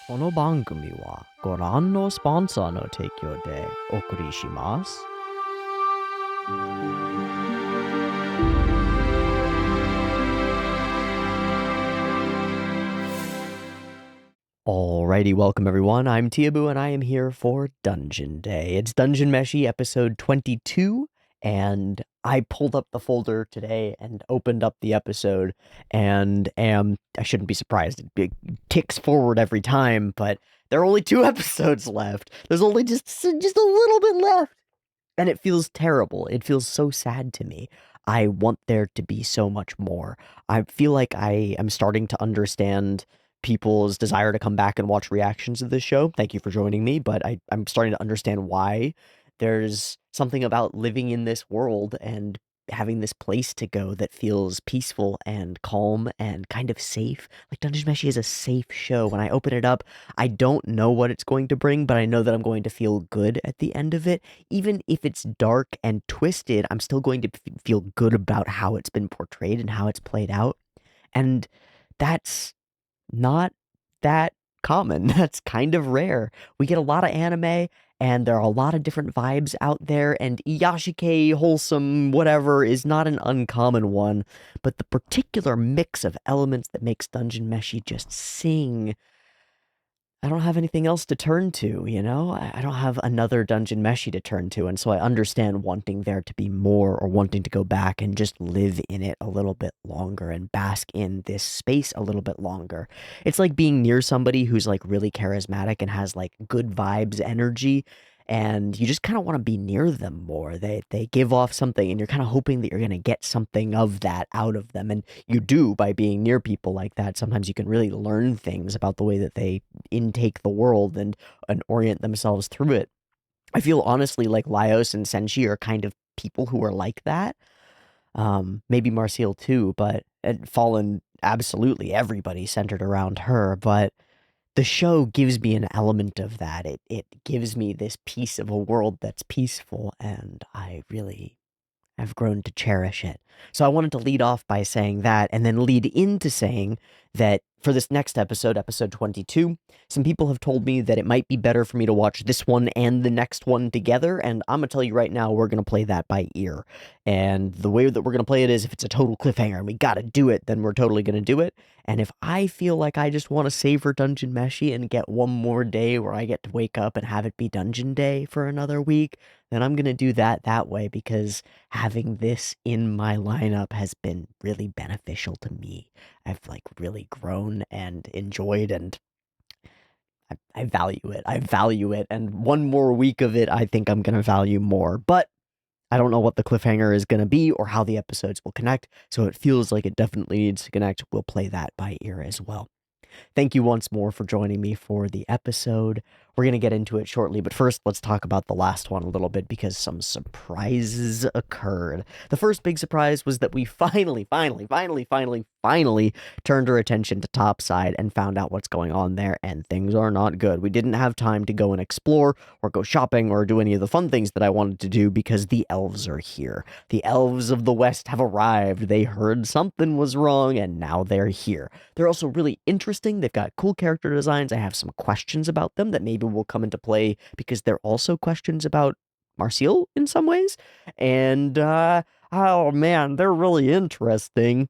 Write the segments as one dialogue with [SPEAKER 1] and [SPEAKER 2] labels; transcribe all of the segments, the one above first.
[SPEAKER 1] この番組はご覧のスポンサーの提供でお送りします。Alrighty, welcome everyone. I'm Teeaboo and I am here for Dungeon Day. It's Dungeon Meshi episode 22, and I pulled up the folder today and opened up the episode and I shouldn't be surprised, it ticks forward every time, but there are only 2 episodes left. There's only just a little bit left. And it feels terrible. It feels so sad to me. I want there to be so much more. I feel like I am starting to understand people's desire to come back and watch reactions of this show. Thank you for joining me, but I'm starting to understand why. There's something about living in this world and having this place to go that feels peaceful and calm and kind of safe. Like Dungeon Meshi is a safe show. When I open it up, I don't know what it's going to bring, but I know that I'm going to feel good at the end of it. Even if it's dark and twisted, I'm still going to feel good about how it's been portrayed and how it's played out. And that's not that common. That's kind of rare. We get a lot of anime, and there are a lot of different vibes out there, and Iyashike, wholesome, whatever, is not an uncommon one, but the particular mix of elements that makes Dungeon Meshi just sing, I don't have anything else to turn to, you know? I don't have another Dungeon Meshi to turn to, and so I understand wanting there to be more or wanting to go back and just live in it a little bit longer and bask in this space a little bit longer. It's like being near somebody who's like really charismatic and has like good vibes, energy, and you just kind of want to be near them more. They give off something and you're kind of hoping that you're going to get something of that out of them, and you do by being near people like that. Sometimes you can really learn things about the way that they intake the world and orient themselves through it. I feel honestly like Laios and Senshi are kind of people who are like that. Maybe Marcial too, but Fallen, absolutely everybody centered around her, but the show gives me an element of that. It gives me this piece of a world that's peaceful, and I really have grown to cherish it. So I wanted to lead off by saying that, and then lead into saying that for this next episode, episode 22, some people have told me that it might be better for me to watch this one and the next one together, and I'm gonna tell you right now, we're gonna play that by ear. And the way that we're gonna play it is if it's a total cliffhanger and we gotta do it, then we're totally gonna do it. And if I feel like I just want to savor Dungeon Meshi and get one more day where I get to wake up and have it be Dungeon Day for another week, then I'm gonna do that way, because having this in my lineup has been really beneficial to me. I've like really grown and enjoyed, and I value it. I value it, and one more week of it, I think I'm gonna value more. But I don't know what the cliffhanger is gonna be or how the episodes will connect, so it feels like it definitely needs to connect. We'll play that by ear as well. Thank you once more for joining me for the episode. We're going to get into it shortly, but first, let's talk about the last one a little bit because some surprises occurred. The first big surprise was that we finally turned our attention to Topside and found out what's going on there, and things are not good. We didn't have time to go and explore or go shopping or do any of the fun things that I wanted to do because the elves are here. The elves of the West have arrived. They heard something was wrong, and now they're here. They're also really interesting. They've got cool character designs. I have some questions about them that maybe will come into play because they're also questions about Marcial in some ways. And, oh man, they're really interesting.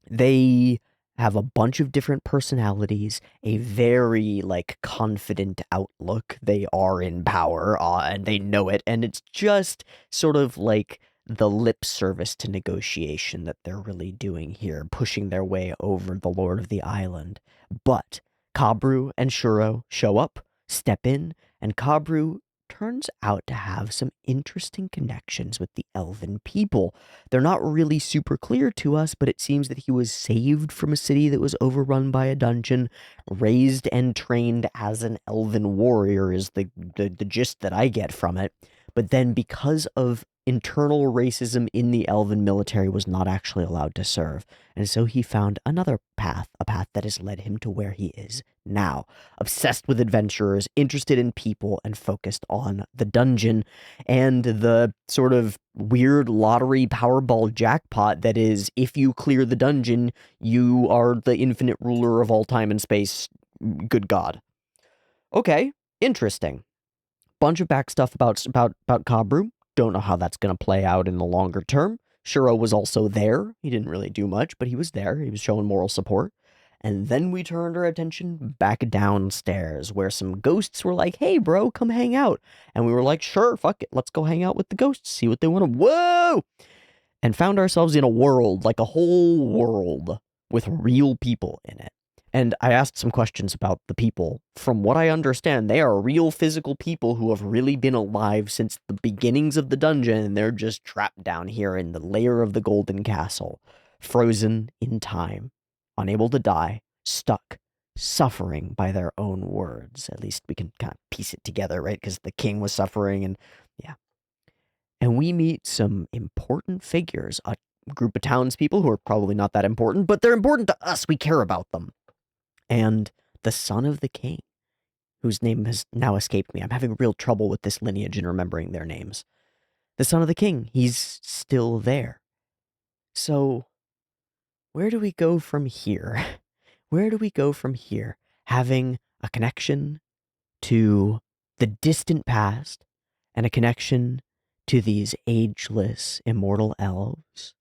[SPEAKER 1] They have a bunch of different personalities, a very, like, confident outlook. They are in power, and they know it, and it's just sort of like the lip service to negotiation that they're really doing here, pushing their way over the Lord of the Island. But Kabru and Shuro show up, step in, and Kabru turns out to have some interesting connections with the elven people. They're not really super clear to us, but it seems that he was saved from a city that was overrun by a dungeon, raised and trained as an elven warrior is the gist that I get from it. But then because of internal racism in the elven military, was not actually allowed to serve. And so he found another path, a path that has led him to where he is now. Obsessed with adventurers, interested in people, and focused on the dungeon and the sort of weird lottery Powerball jackpot that is, if you clear the dungeon, you are the infinite ruler of all time and space. Good God. Okay, interesting. Bunch of back stuff about Kabru. Don't know how that's going to play out in the longer term. Shuro was also there. He didn't really do much, but he was there. He was showing moral support. And then we turned our attention back downstairs, where some ghosts were like, "Hey, bro, come hang out." And we were like, "Sure, fuck it, let's go hang out with the ghosts, see what they want to." Whoa! And found ourselves in a world, like a whole world, with real people in it. And I asked some questions about the people. From what I understand, they are real physical people who have really been alive since the beginnings of the dungeon, and they're just trapped down here in the lair of the Golden Castle, frozen in time, unable to die, stuck, suffering by their own words. At least we can kind of piece it together, right? Because the king was suffering, and yeah, and we meet some important figures, a group of townspeople who are probably not that important, but they're important to us. We care about them. And the son of the king, whose name has now escaped me. I'm having real trouble with this lineage and remembering their names. The son of the king, he's still there. So, where do we go from here? Where do we go from here? Having a connection to the distant past and a connection to these ageless, immortal elves.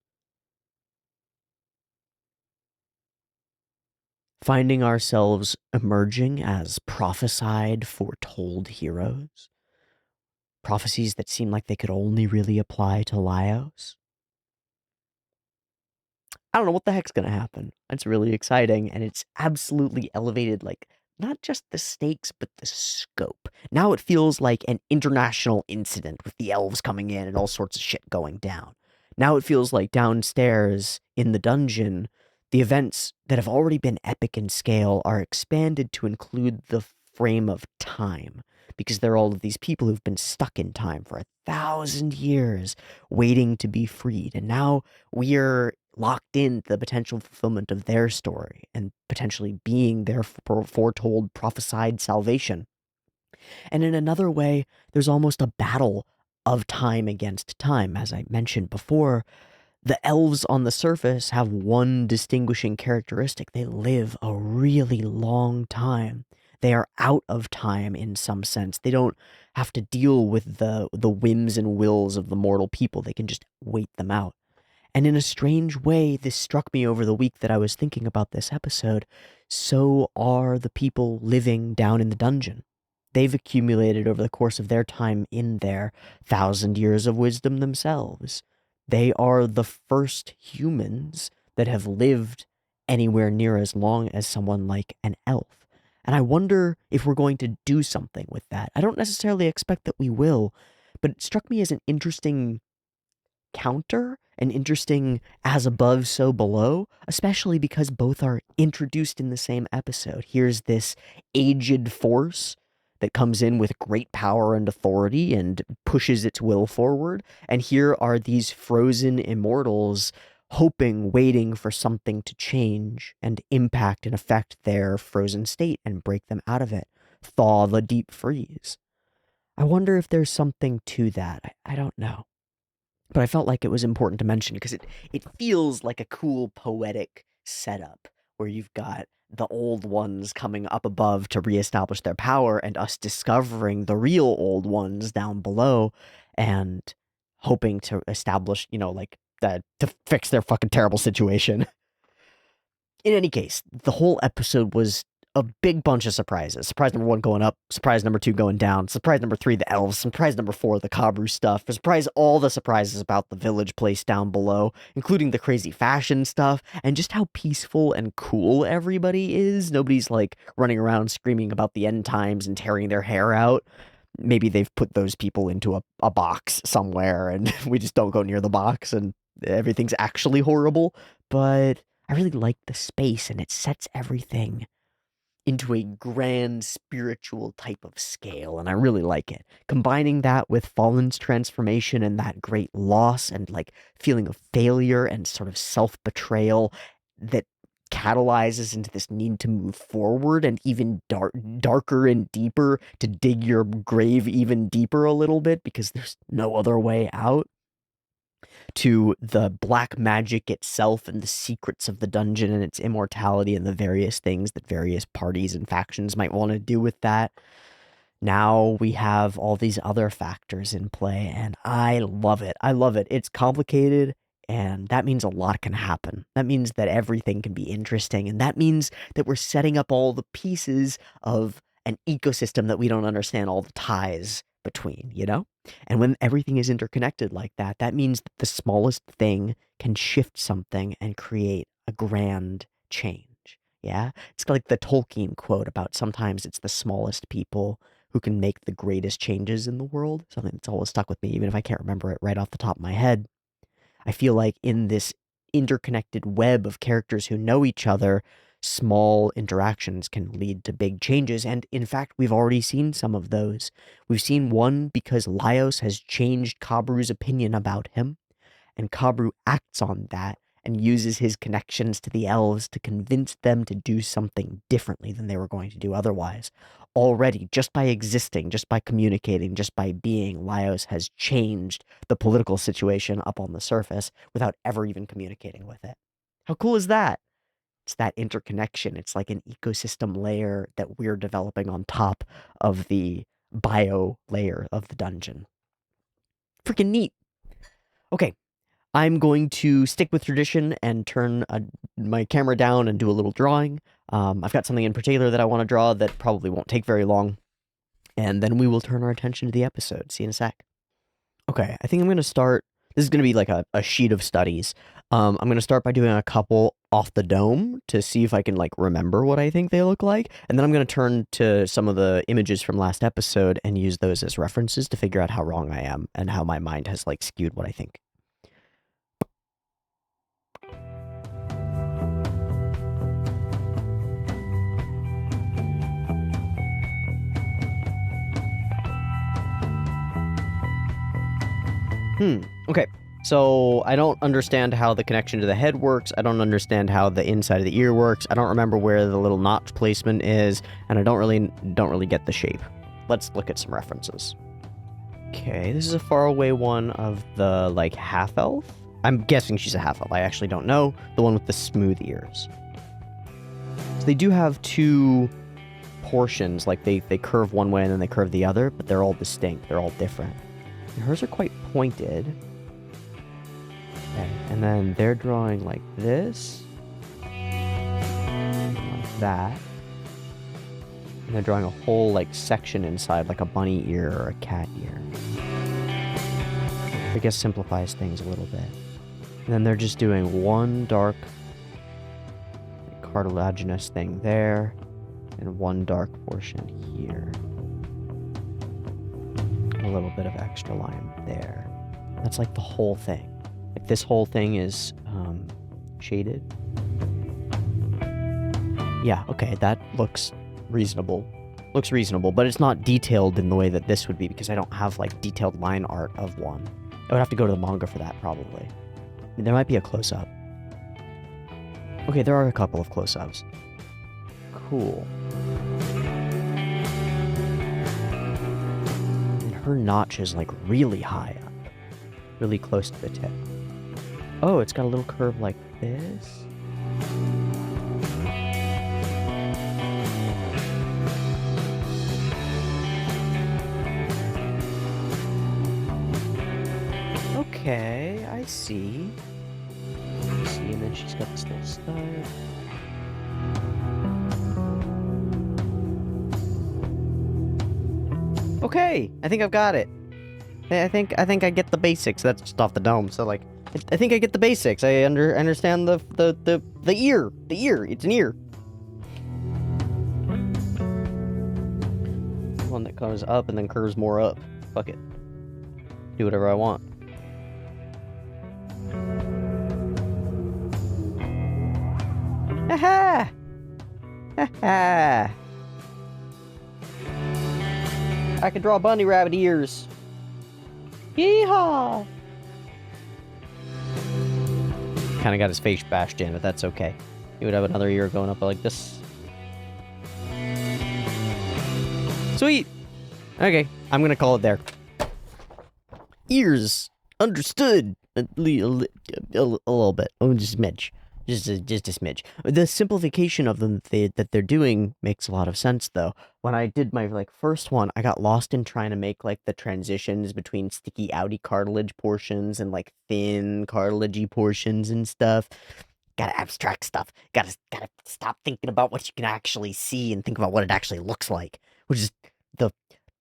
[SPEAKER 1] Finding ourselves emerging as prophesied, foretold heroes. Prophecies that seem like they could only really apply to Laios. I don't know what the heck's gonna happen. It's really exciting, and it's absolutely elevated, like, not just the stakes, but the scope. Now it feels like an international incident with the elves coming in and all sorts of shit going down. Now it feels like downstairs in the dungeon, the events that have already been epic in scale are expanded to include the frame of time, because there are all of these people who've been stuck in time for 1,000 years, waiting to be freed, and now we're locked in the potential fulfillment of their story and potentially being their foretold, prophesied salvation. And in another way, there's almost a battle of time against time. As I mentioned before, the elves on the surface have one distinguishing characteristic: they live a really long time. They are out of time in some sense. They don't have to deal with the whims and wills of the mortal people. They can just wait them out. And in a strange way, this struck me over the week that I was thinking about this episode. So are the people living down in the dungeon. They've accumulated over the course of their time in there 1,000 years of wisdom themselves. They are the first humans that have lived anywhere near as long as someone like an elf. And I wonder if we're going to do something with that. I don't necessarily expect that we will, but it struck me as an interesting counter, an interesting as above, so below, especially because both are introduced in the same episode. Here's this aged force that comes in with great power and authority and pushes its will forward. And here are these frozen immortals hoping, waiting for something to change and impact and affect their frozen state and break them out of it, thaw the deep freeze. I wonder if there's something to that. I don't know. But I felt like it was important to mention because it feels like a cool poetic setup where you've got the old ones coming up above to reestablish their power and us discovering the real old ones down below and hoping to establish, like to fix their fucking terrible situation. In any case, the whole episode was a big bunch of surprises. Surprise number one going up, surprise number two going down, surprise number three the elves, surprise number four the Kabru stuff, surprise all the surprises about the village place down below, including the crazy fashion stuff, and just how peaceful and cool everybody is. Nobody's like running around screaming about the end times and tearing their hair out. Maybe they've put those people into a box somewhere and we just don't go near the box and everything's actually horrible. But I really like the space and it sets everything into a grand spiritual type of scale, and I really like it. Combining that with Fallen's transformation and that great loss and like feeling of failure and sort of self-betrayal that catalyzes into this need to move forward and even darker and deeper, to dig your grave even deeper a little bit because there's no other way out, to the black magic itself and the secrets of the dungeon and its immortality and the various things that various parties and factions might want to do with that. Now we have all these other factors in play, and I love it. I love it. It's complicated, and that means a lot can happen. That means that everything can be interesting, and that means that we're setting up all the pieces of an ecosystem that we don't understand all the ties between, you know? And when everything is interconnected like that, that means that the smallest thing can shift something and create a grand change. Yeah? It's like the Tolkien quote about sometimes it's the smallest people who can make the greatest changes in the world. Something that's always stuck with me, even if I can't remember it right off the top of my head. I feel like in this interconnected web of characters who know each other, small interactions can lead to big changes. And in fact, we've already seen some of those. We've seen one because Laios has changed Kabru's opinion about him, and Kabru acts on that and uses his connections to the elves to convince them to do something differently than they were going to do otherwise. Already, just by existing, just by communicating, just by being, Laios has changed the political situation up on the surface without ever even communicating with it. How cool is that? It's that interconnection. It's like an ecosystem layer that we're developing on top of the bio layer of the dungeon. Freaking neat. Okay, I'm going to stick with tradition and turn my camera down and do a little drawing. I've got something in particular that I want to draw that probably won't take very long. And then we will turn our attention to the episode. See you in a sec. Okay, I think I'm going to start. This is going to be like a sheet of studies. I'm going to start by doing a couple off the dome to see if I can like remember what I think they look like. And then I'm going to turn to some of the images from last episode and use those as references to figure out how wrong I am and how my mind has like skewed what I think. Okay. So I don't understand how the connection to the head works. I don't understand how the inside of the ear works. I don't remember where the little notch placement is, and I don't really get the shape. Let's look at some references. Okay, this is a faraway one of the like half elf. I'm guessing she's a half elf. I actually don't know. The one with the smooth ears. So they do have two portions, like they curve one way and then they curve the other, but they're all distinct. They're all different. And hers are quite pointed. Okay, and then they're drawing like this. Like that. And they're drawing a whole like section inside, like a bunny ear or a cat ear. I guess simplifies things a little bit. And then they're just doing one dark cartilaginous thing there, and one dark portion here. A little bit of extra line there. That's like the whole thing. Like this whole thing is shaded. Yeah, okay, that looks reasonable. Looks reasonable, but it's not detailed in the way that this would be because I don't have like detailed line art of one. I would have to go to the manga for that probably. There might be a close-up. Okay, there are a couple of close-ups. Cool. And her notch is like really high up. Really close to the tip. Oh, it's got a little curve like this. Okay, I see. And then she's got this little stud. Okay, I think I've got it. I think I get the basics. That's just off the dome. So like, I think I get the basics. I understand the ear. The ear. It's an ear. One that comes up and then curves more up. Fuck it. Do whatever I want. Ha ha! I can draw bunny rabbit ears. Yeehaw! Kind of got his face bashed in, but that's okay. He would have another ear going up like this. Sweet! Okay, I'm gonna call it there. Ears. Understood. little bit. Oh, just a smidge. Just a smidge. The simplification of them that they're doing makes a lot of sense, though. When I did my first one, I got lost in trying to make the transitions between sticky outy cartilage portions and thin cartilagey portions and stuff. Gotta abstract stuff. Gotta stop thinking about what you can actually see and think about what it actually looks like, which is the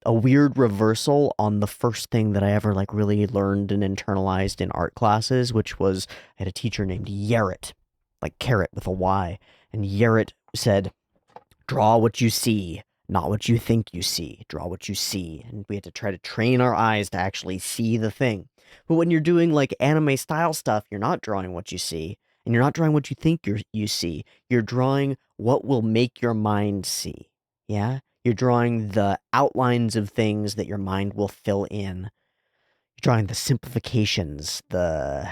[SPEAKER 1] a weird reversal on the first thing that I ever really learned and internalized in art classes, which was I had a teacher named Yarrett, like carrot with a Y, and Yarrett said, "Draw what you see, not what you think you see. Draw what you see." And we had to try to train our eyes to actually see the thing. But when you're doing anime style stuff, you're not drawing what you see, and you're not drawing what you think you see. You're drawing what will make your mind see. Yeah? You're drawing the outlines of things that your mind will fill in. You're drawing the simplifications, the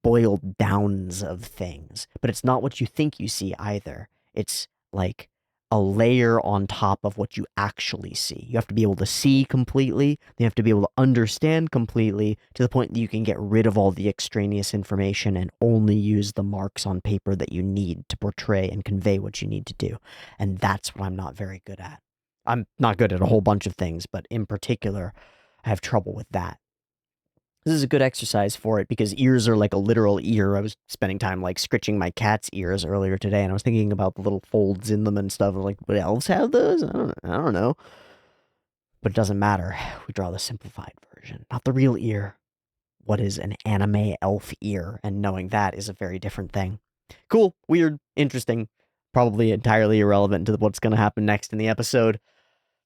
[SPEAKER 1] boiled downs of things. But it's not what you think you see either. It's like a layer on top of what you actually see. You have to be able to see completely. You have to be able to understand completely to the point that you can get rid of all the extraneous information and only use the marks on paper that you need to portray and convey what you need to do. And that's what I'm not very good at. I'm not good at a whole bunch of things, but in particular, I have trouble with that. This is a good exercise for it because ears are like a literal ear. I was spending time scritching my cat's ears earlier today, and I was thinking about the little folds in them and stuff. I was like, would elves have those? I don't know. But it doesn't matter. We draw the simplified version, not the real ear. What is an anime elf ear? And knowing that is a very different thing. Cool, weird, interesting, probably entirely irrelevant to what's going to happen next in the episode,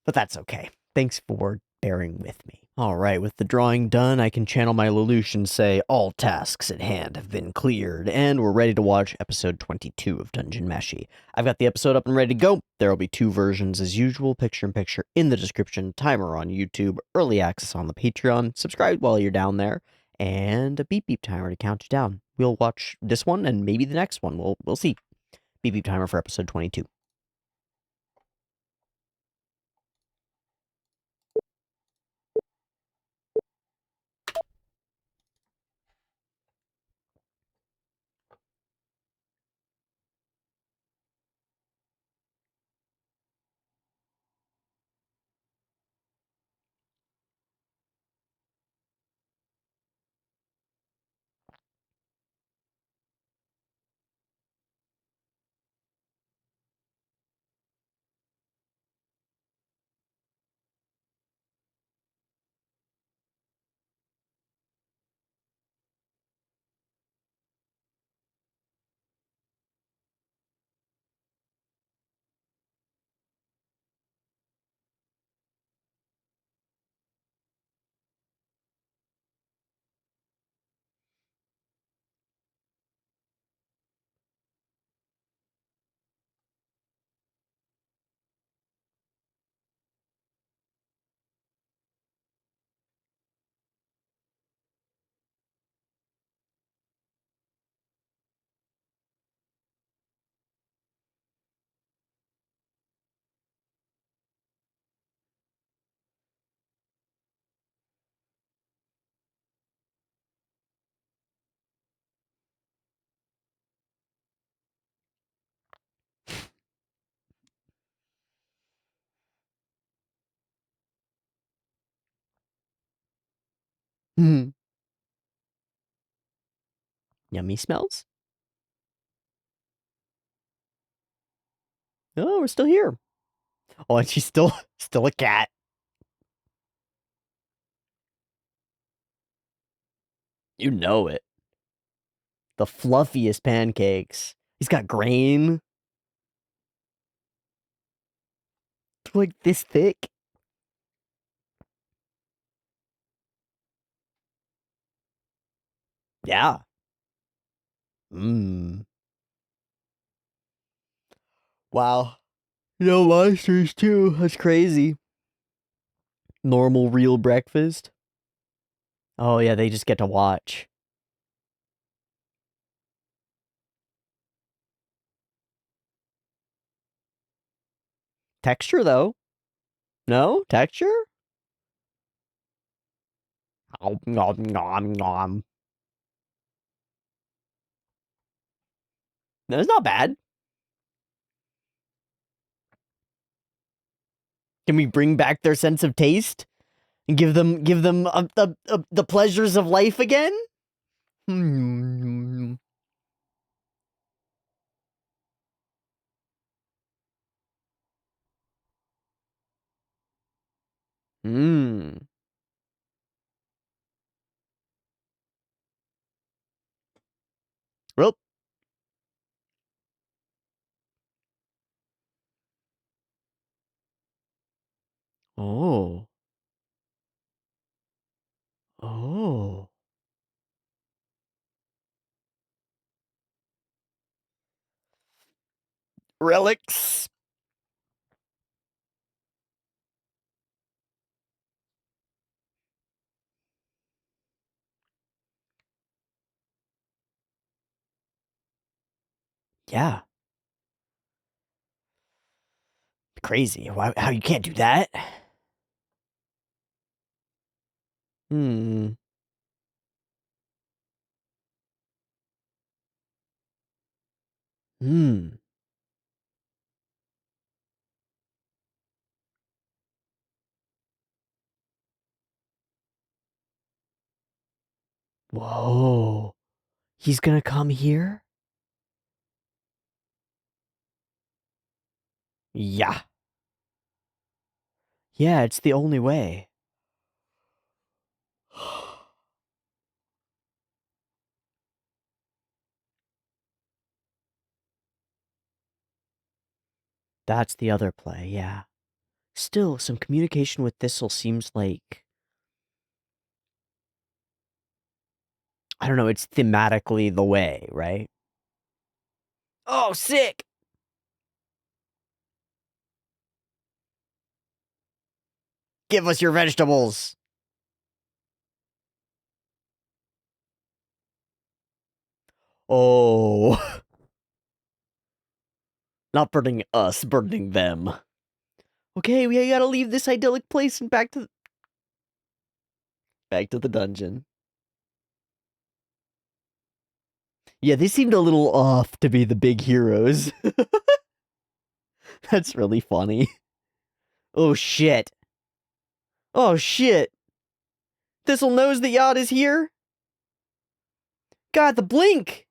[SPEAKER 1] but that's okay. Thanks for bearing with me. Alright, with the drawing done, I can channel my Lelouch and say, all tasks at hand have been cleared, and we're ready to watch episode 22 of Dungeon Meshi. I've got the episode up and ready to go. There will be 2 versions as usual, picture-in-picture in the description, timer on YouTube, early access on the Patreon, subscribe while you're down there, and a beep beep timer to count you down. We'll watch this one and maybe the next one. We'll see. Beep beep timer for episode 22. Yummy smells? Oh, we're still here. Oh, and she's still a cat. You know it. The fluffiest pancakes. He's got grain. Like this thick. Yeah. Mmm. Wow. No monsters too. That's crazy. Normal real breakfast. Oh yeah, they just get to watch. Texture though. No? Texture? Nom nom nom nom. That's not bad. Can we bring back their sense of taste and give them the pleasures of life again? Hmm. Hmm. Well. Oh. Oh. Relics. Yeah. Crazy. Why? How you can't do that? Hmm. Hmm. Whoa. He's gonna come here? Yeah. Yeah, it's the only way. That's the other play, yeah. Still, some communication with Thistle seems like, I don't know, it's thematically the way, right? Oh, sick! Give us your vegetables! Oh. Not burning us, burning them. Okay, we gotta leave this idyllic place and back to the dungeon. Yeah, they seemed a little off to be the big heroes. That's really funny. Oh shit. Oh shit. Thistle knows the yacht is here? God, the blink!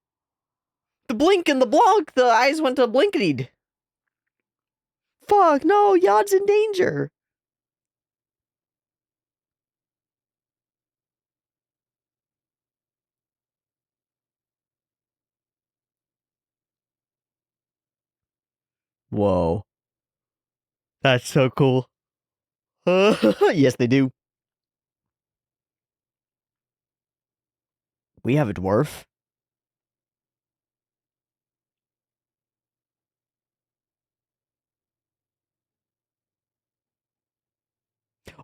[SPEAKER 1] The blink and the blonk! The eyes went to blinkety. Fuck, no, yacht's in danger! Whoa. That's so cool. Yes, they do. We have a dwarf.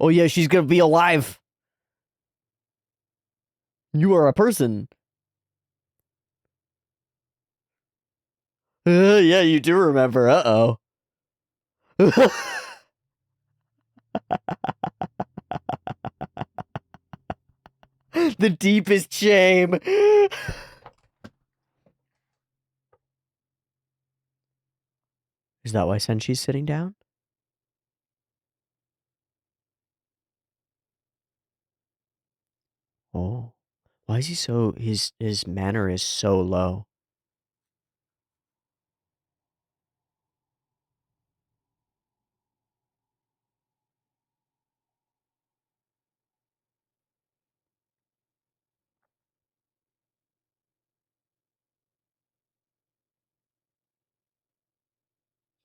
[SPEAKER 1] Oh yeah, she's gonna be alive. You are a person. Yeah, you do remember. Uh-oh. The deepest shame. Is that why Senshi's sitting down? Oh. Why is he so his manner is so low?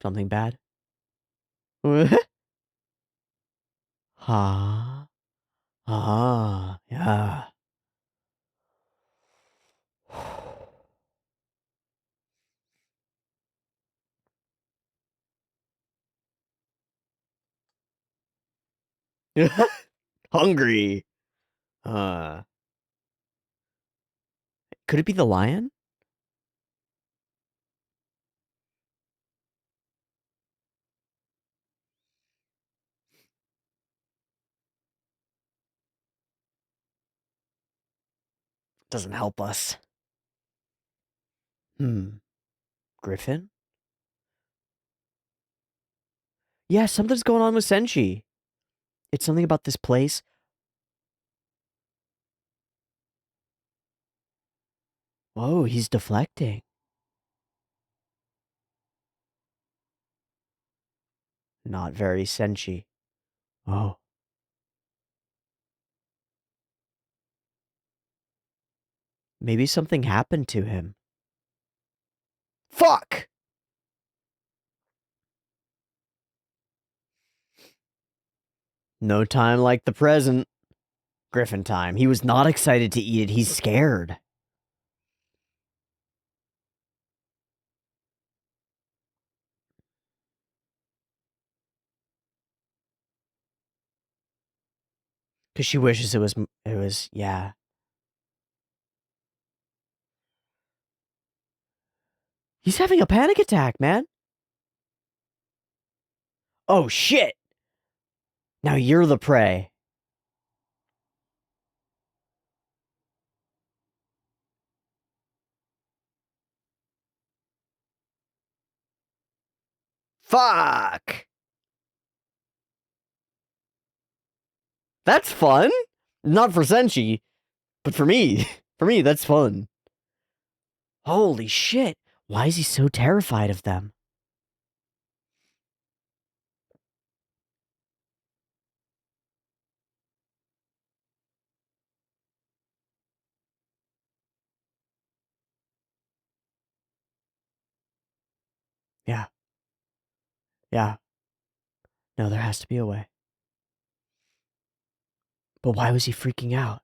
[SPEAKER 1] Something bad? Ha. Ah. Yeah. Hungry. Uh. Could it be the lion? Doesn't help us. Hmm. Griffin? Yeah, something's going on with Senshi. It's something about this place. Whoa, he's deflecting. Not very Senshi. Oh. Maybe something happened to him. Fuck! No time like the present. Griffin time. He was not excited to eat it. He's scared. Because she wishes yeah. He's having a panic attack, man. Oh, shit. Now you're the prey. Fuck! That's fun. Not for Senshi, but for me. For me, that's fun. Holy shit. Why is he so terrified of them? Yeah. Yeah. No, there has to be a way. But why was he freaking out?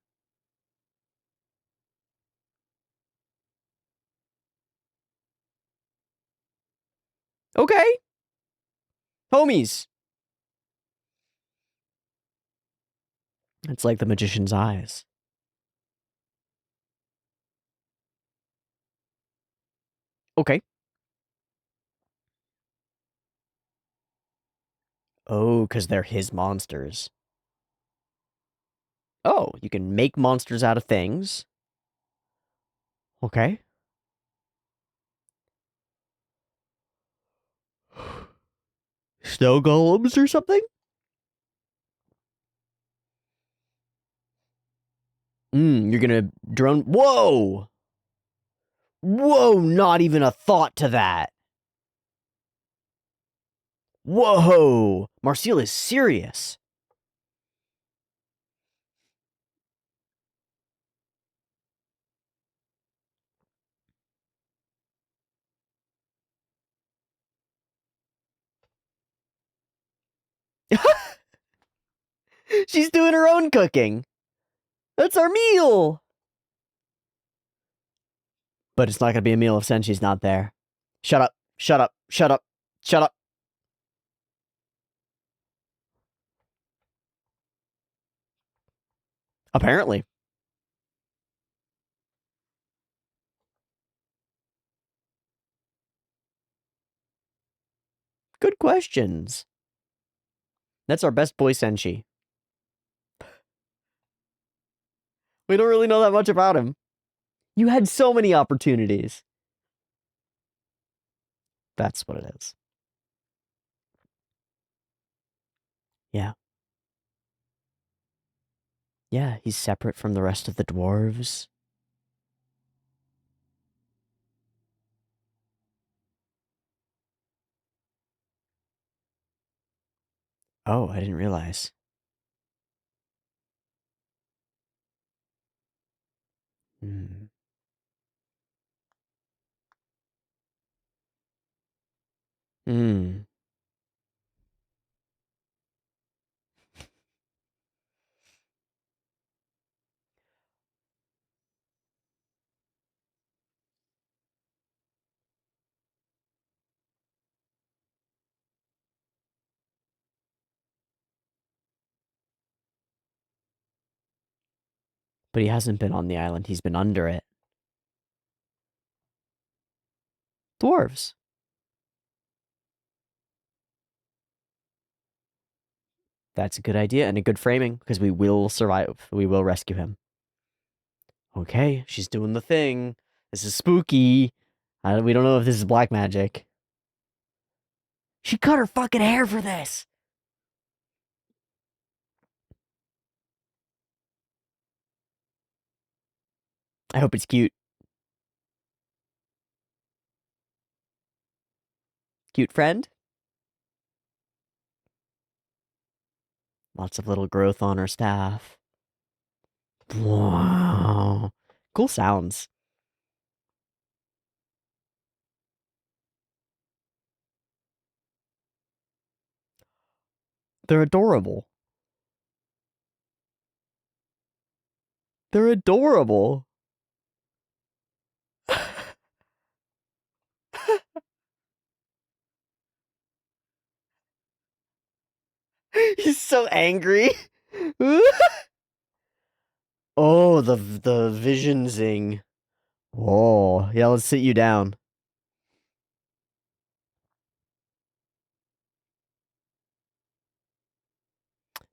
[SPEAKER 1] Okay. Homies. It's like the magician's eyes. Okay. Oh, because they're his monsters. Oh, you can make monsters out of things. Okay. Snow golems or something? You're gonna drone. Whoa! Whoa, not even a thought to that. Whoa! Marcel is serious. She's doing her own cooking. That's our meal. But it's not gonna be a meal if Senshi's not there. Shut up. Shut up. Shut up. Shut up. Apparently. Good questions. That's our best boy Senshi. We don't really know that much about him. You had so many opportunities. That's what it is. Yeah. Yeah, he's separate from the rest of the dwarves. Oh, I didn't realize. Hmm. Hmm. But he hasn't been on the island. He's been under it. Dwarves. That's a good idea and a good framing because we will survive. We will rescue him. Okay, she's doing the thing. This is spooky. We don't know if this is black magic. She cut her fucking hair for this. I hope it's cute. Cute friend? Lots of little growth on her staff. Wow. Cool sounds. They're adorable. They're adorable. He's so angry. Oh, the vision zing. Oh, yeah, let's sit you down.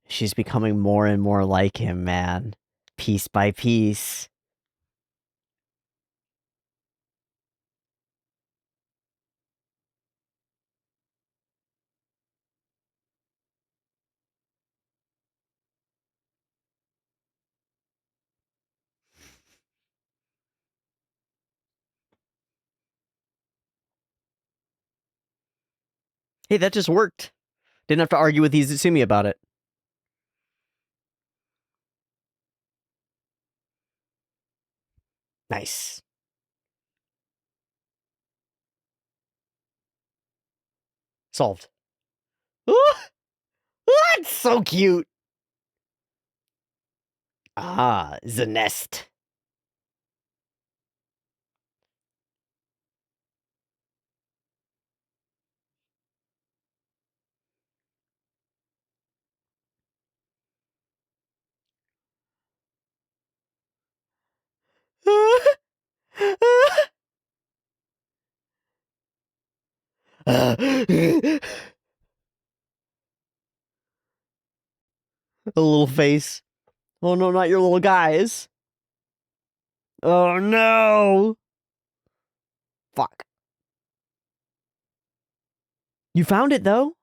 [SPEAKER 1] She's becoming more and more like him, man. Piece by piece. Hey, that just worked. Didn't have to argue with Izumi about it. Nice. Solved. That's so cute. Ah, the nest. A little face. Oh no, not your little guys. Oh no. Fuck. You found it though?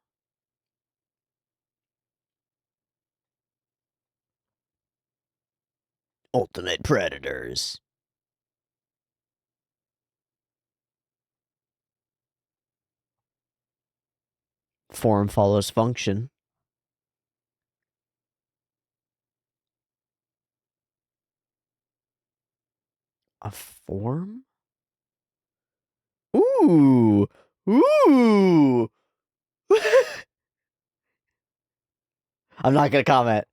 [SPEAKER 1] Ultimate predators. Form follows function. A form? Ooh. Ooh. I'm not gonna comment.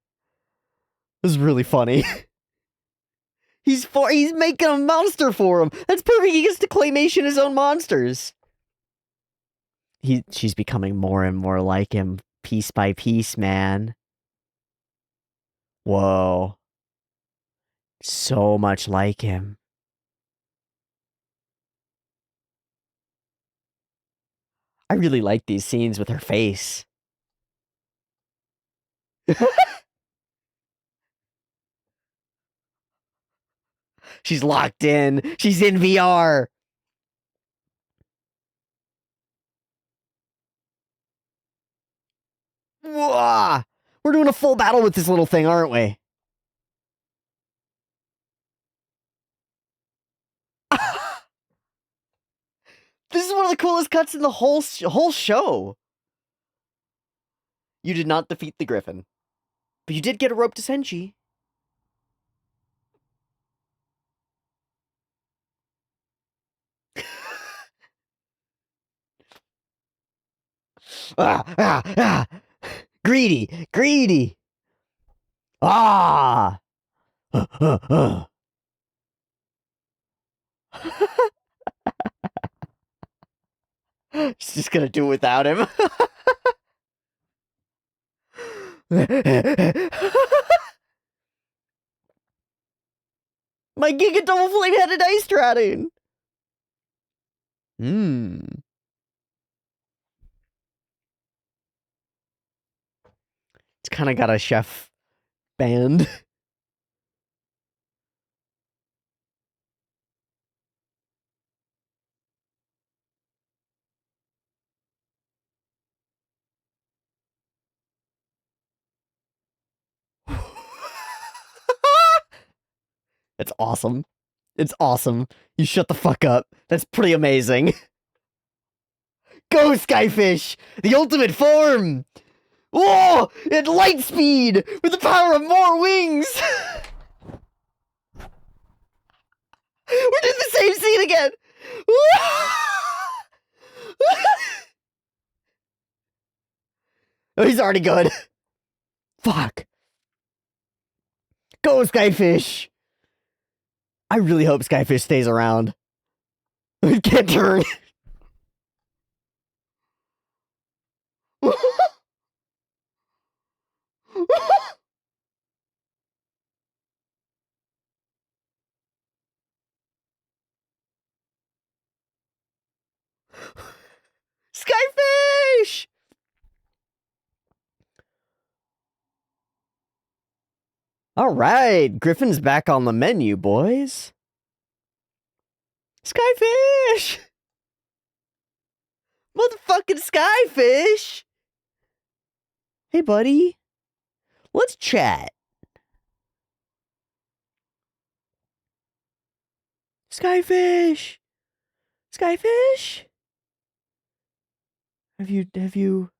[SPEAKER 1] This is really funny. He's making a monster for him. That's perfect. He gets to claymation his own monsters. She's becoming more and more like him, piece by piece, man. Whoa. So much like him. I really like these scenes with her face. She's locked in. She's in VR. Whoa. We're doing a full battle with this little thing, aren't we? This is one of the coolest cuts in the whole show. You did not defeat the Griffin, but you did get a rope to Senshi. Ah. Greedy, greedy. Ah. She's just gonna do it without him. My Giga Double Flame headed ice dragon. It's kind of got a chef band. It's awesome. It's awesome. You shut the fuck up. That's pretty amazing. Go, Skyfish! The ultimate form! Whoa! At light speed! With the power of more wings! We're doing the same scene again! Oh, he's already good. Fuck. Go, Skyfish! I really hope Skyfish stays around. It can't turn. Skyfish! All right, Griffin's back on the menu, boys. Skyfish! Motherfucking Skyfish! Hey, buddy. Let's chat. Skyfish! Skyfish? Have you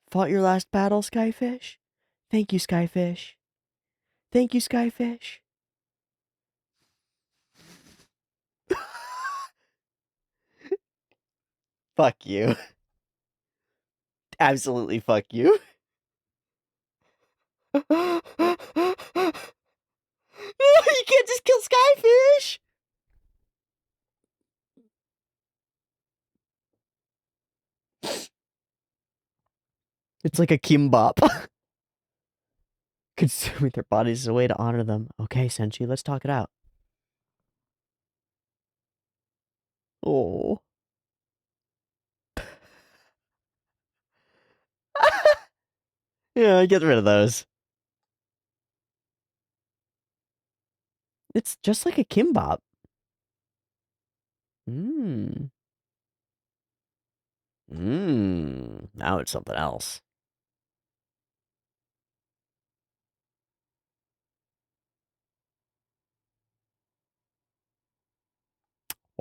[SPEAKER 1] fought your last battle, Skyfish? Thank you, Skyfish. Thank you, Skyfish. Fuck you. Absolutely fuck you. No, you can't just kill Skyfish! It's like a kimbap. Consuming their bodies is a way to honor them. Okay, Senshi, let's talk it out. Oh. Yeah, get rid of those. It's just like a kimbap. Mmm. Mmm. Now it's something else.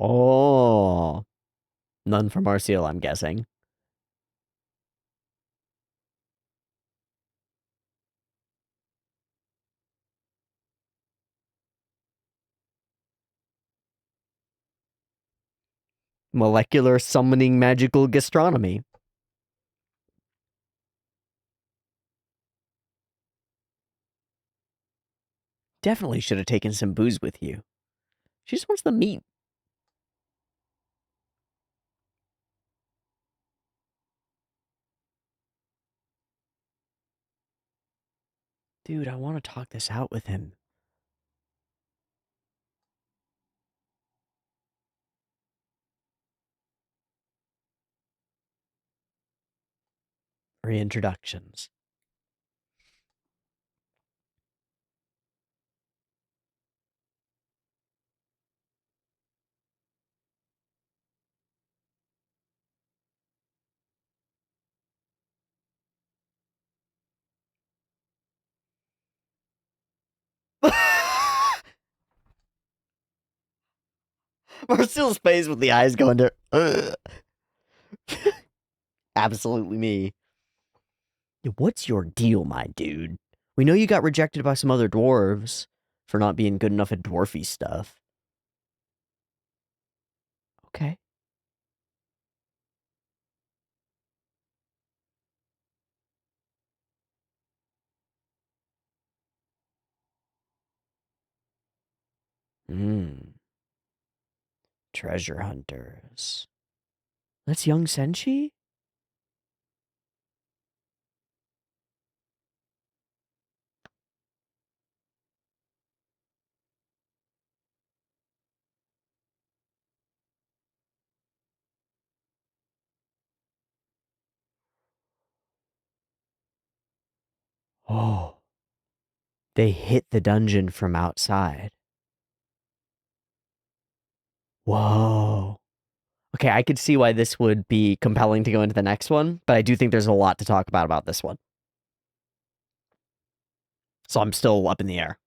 [SPEAKER 1] Oh. None for Marcial, I'm guessing. Molecular summoning magical gastronomy. Definitely should have taken some booze with you. She just wants the meat. Dude, I want to talk this out with him. Reintroductions. Marcial's face with the eyes going to... Absolutely me. What's your deal, my dude? We know you got rejected by some other dwarves for not being good enough at dwarfy stuff. Okay. Treasure hunters. That's young Senshi? Oh. They hit the dungeon from outside. Whoa. Okay, I could see why this would be compelling to go into the next one, but I do think there's a lot to talk about this one. So I'm still up in the air.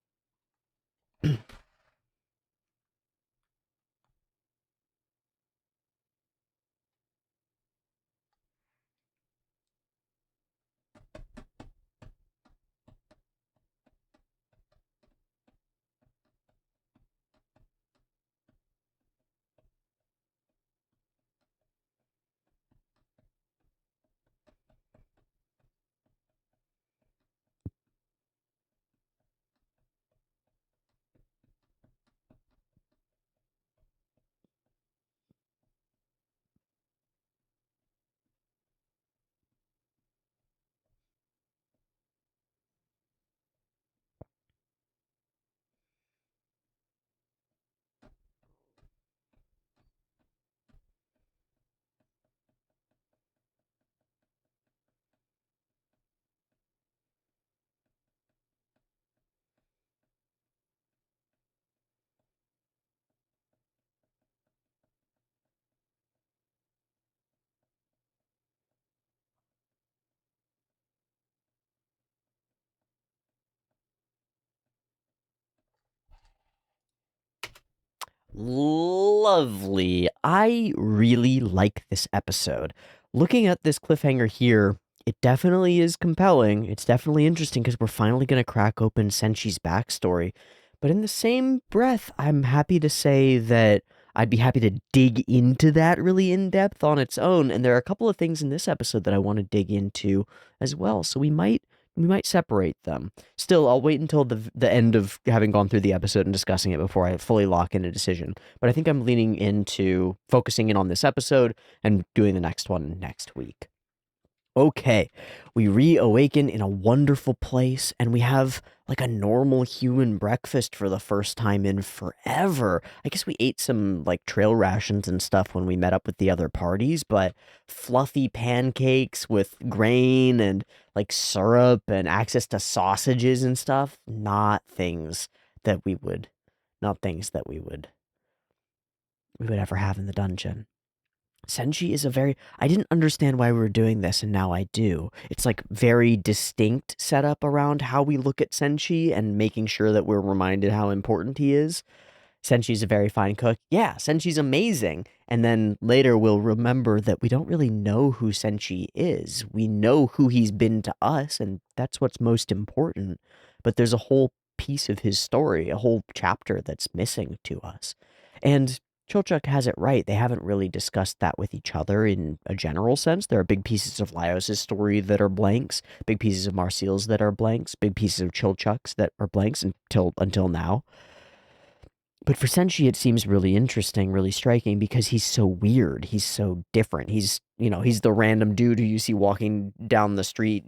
[SPEAKER 1] Lovely. I really like this episode. Looking at this cliffhanger here, it definitely is compelling. It's definitely interesting because we're finally going to crack open Senshi's backstory. But in the same breath, I'm happy to say that I'd be happy to dig into that really in depth on its own. And there are a couple of things in this episode that I want to dig into as well. So we might separate them. Still, I'll wait until the end of having gone through the episode and discussing it before I fully lock in a decision. But I think I'm leaning into focusing in on this episode and doing the next one next week. Okay, we reawaken in a wonderful place, and we have like a normal human breakfast for the first time in forever. I guess we ate some like trail rations and stuff when we met up with the other parties, but fluffy pancakes with grain and like syrup and access to sausages and stuff, that we would, not things that we would ever have in the dungeon. Senshi is a very I didn't understand why we were doing this and now I do. It's like very distinct setup around how we look at Senshi and making sure that we're reminded how important he is. Senshi's a very fine cook. Yeah, Senshi's amazing. And then later we'll remember that we don't really know who Senshi is. We know who he's been to us, and that's what's most important. But there's a whole piece of his story, a whole chapter that's missing to us. And Chilchuk has it right. They haven't really discussed that with each other in a general sense. There are big pieces of Laios' story that are blanks, big pieces of Marcial's that are blanks, big pieces of Chilchuk's that are blanks until now. But for Senshi, it seems really interesting, really striking because he's so weird. He's so different. He's the random dude who you see walking down the street,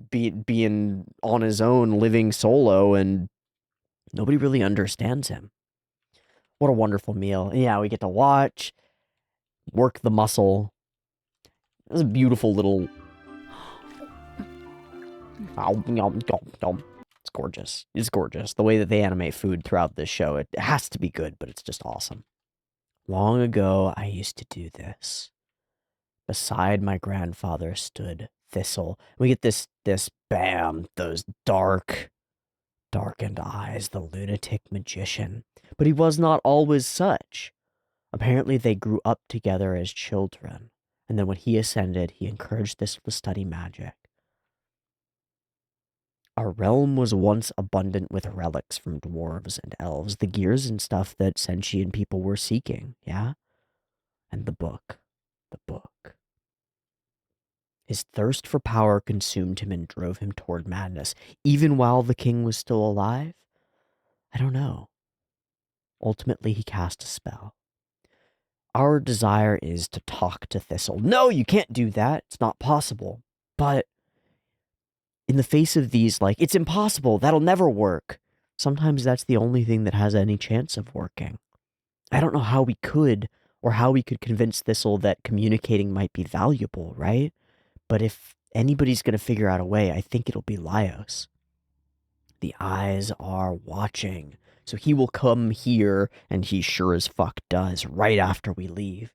[SPEAKER 1] being on his own, living solo, and nobody really understands him. What a wonderful meal. And yeah, we get to watch, work the muscle. It was a beautiful little. It's gorgeous. It's gorgeous. The way that they animate food throughout this show, it has to be good, but it's just awesome. Long ago, I used to do this. Beside my grandfather stood Thistle. We get this bam, those darkened eyes, the lunatic magician. But he was not always such. Apparently, they grew up together as children, and then when he ascended, he encouraged Thistle to study magic. Our realm was once abundant with relics from dwarves and elves, the gears and stuff that Senshi and people were seeking, yeah? And the book. The book. His thirst for power consumed him and drove him toward madness, even while the king was still alive? I don't know. Ultimately, he cast a spell. Our desire is to talk to Thistle. No, you can't do that. It's not possible. But in the face of these, like, it's impossible. That'll never work. Sometimes that's the only thing that has any chance of working. I don't know how we could, or how we could convince Thistle that communicating might be valuable, right? But if anybody's going to figure out a way, I think it'll be Laios. The eyes are watching. So he will come here, and he sure as fuck does, right after we leave.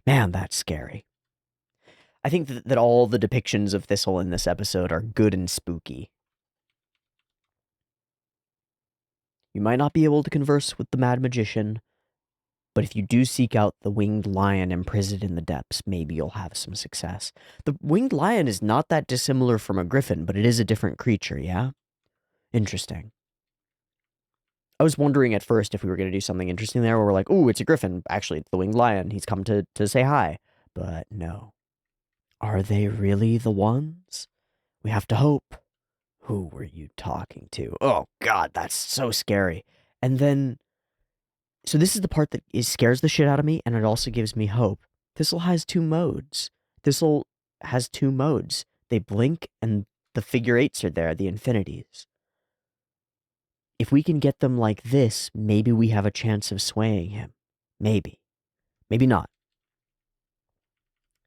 [SPEAKER 1] Man, that's scary. I think that all the depictions of Thistle in this episode are good and spooky. You might not be able to converse with the Mad Magician, but if you do seek out the winged lion imprisoned in the depths, maybe you'll have some success. The winged lion is not that dissimilar from a griffin, but it is a different creature, yeah? Interesting. I was wondering at first if we were going to do something interesting there where we're like, ooh, it's a griffin. Actually, it's the winged lion. He's come to say hi. But no. Are they really the ones? We have to hope. Who were you talking to? Oh, God, that's so scary. And then, so this is the part that scares the shit out of me, and it also gives me hope. Thistle has two modes. Thistle has two modes. They blink, and the figure eights are there, the infinities. If we can get them like this, maybe we have a chance of swaying him. Maybe. Maybe not.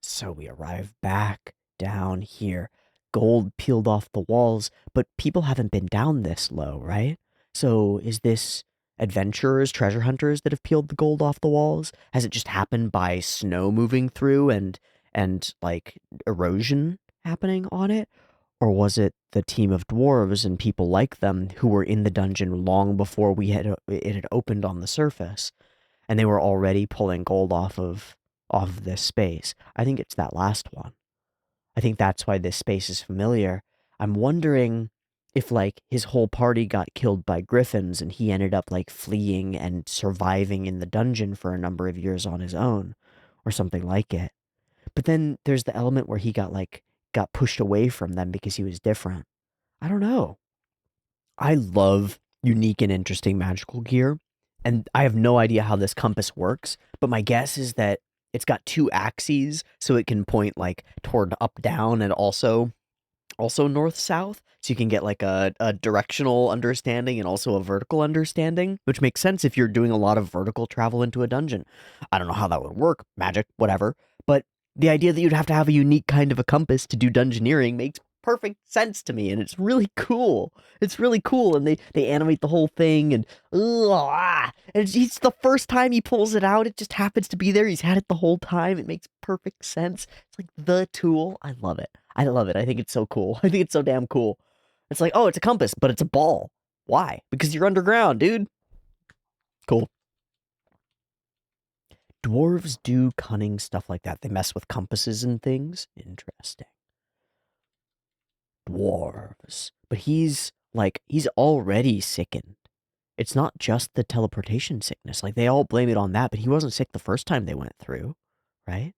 [SPEAKER 1] So we arrive back down here. Gold peeled off the walls, but people haven't been down this low, right? So is this adventurers, treasure hunters that have peeled the gold off the walls? Has it just happened by snow moving through and like erosion happening on it? Or was it the team of dwarves and people like them who were in the dungeon long before it had opened on the surface? and they were already pulling gold off of this space. I think it's that last one. I think that's why this space is familiar. I'm wondering if, like, his whole party got killed by griffins and he ended up, like, fleeing and surviving in the dungeon for a number of years on his own, or something like it. But then there's the element where he got pushed away from them because he was different. I don't know. I love unique and interesting magical gear, and I have no idea how this compass works, but my guess is that it's got two axes, so it can point like toward up down and also north south, so you can get like a directional understanding and also a vertical understanding, which makes sense if you're doing a lot of vertical travel into a dungeon. I don't know how that would work, magic, whatever, but the idea that you'd have to have a unique kind of a compass to do dungeoneering makes perfect sense to me, and it's really cool. It's really cool, and they animate the whole thing, and it's the first time he pulls it out. It just happens to be there. He's had it the whole time. It makes perfect sense. It's like the tool. I love it. I love it. I think it's so cool. I think it's so damn cool. It's like, oh, it's a compass, but it's a ball. Why? Because you're underground, dude. Cool. Dwarves do cunning stuff like that. They mess with compasses and things. Interesting. Dwarves. But he's already sickened. It's not just the teleportation sickness. Like, they all blame it on that, but he wasn't sick the first time they went through, right?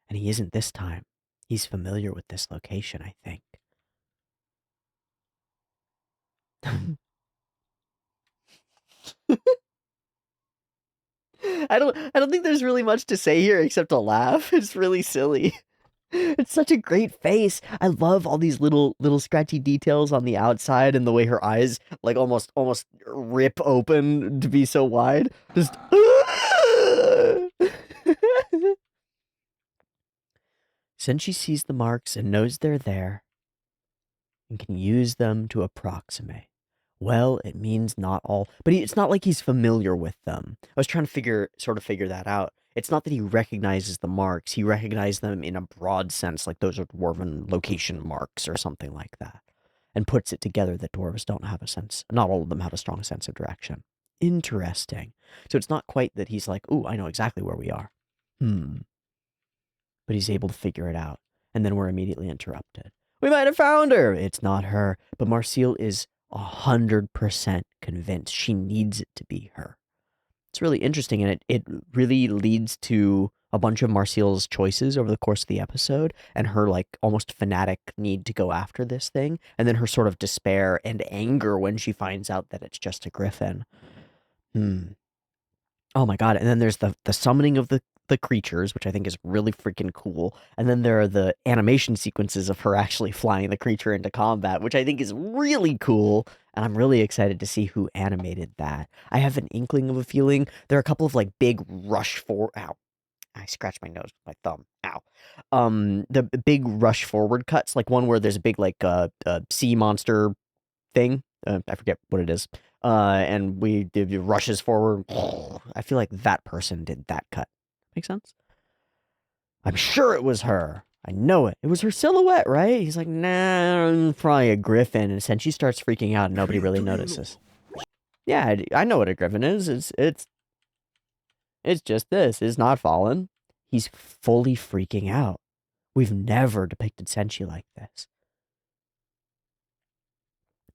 [SPEAKER 1] And he isn't this time. He's familiar with this location, I think. I don't think there's really much to say here except to laugh. It's really silly. It's such a great face. I love all these little scratchy details on the outside and the way her eyes like almost rip open to be so wide. Just Since she sees the marks and knows they're there and can use them to approximate. Well, it means not all, but it's not like he's familiar with them. I was trying to figure that out. It's not that he recognizes the marks. He recognizes them in a broad sense, like those are dwarven location marks or something like that, and puts it together that dwarves don't have a sense. Not all of them have a strong sense of direction. Interesting. So it's not quite that he's like, ooh, I know exactly where we are. But he's able to figure it out, and then we're immediately interrupted. We might have found her! It's not her, but Marcille is 100% convinced she needs it to be her. It's really interesting, and it really leads to a bunch of Marcille's choices over the course of the episode, and her like almost fanatic need to go after this thing, and then her sort of despair and anger when she finds out that it's just a griffin. Oh my god, and then there's the summoning of the creatures, which I think is really freaking cool. And then there are the animation sequences of her actually flying the creature into combat, which I think is really cool. And I'm really excited to see who animated that. I have an inkling of a feeling. There are a couple of like big rush forward. Ow. I scratched my nose with my thumb. Ow. The big rush forward cuts, like one where there's a big like sea monster thing. I forget what it is. And we rushes forward. I feel like that person did that cut. Make sense? I'm sure it was her. I know it. It was her silhouette, right? He's like, nah, probably a griffin. And then she starts freaking out and nobody really notices. Yeah, I know what a griffin is. It's just this. It's not fallen. He's fully freaking out. We've never depicted Senshi like this.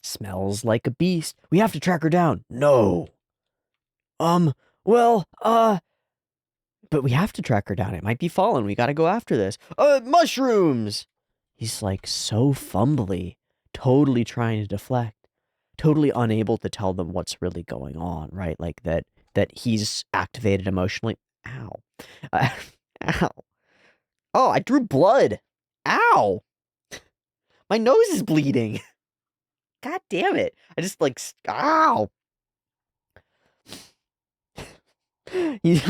[SPEAKER 1] Smells like a beast. We have to track her down. No. Well, but we have to track her down. It might be fallen. We gotta go after this. Mushrooms! He's like so fumbly, totally trying to deflect, totally unable to tell them what's really going on, right? Like that he's activated emotionally. Ow. Ow. Oh, I drew blood. Ow. My nose is bleeding. God damn it. I just like, ow. He's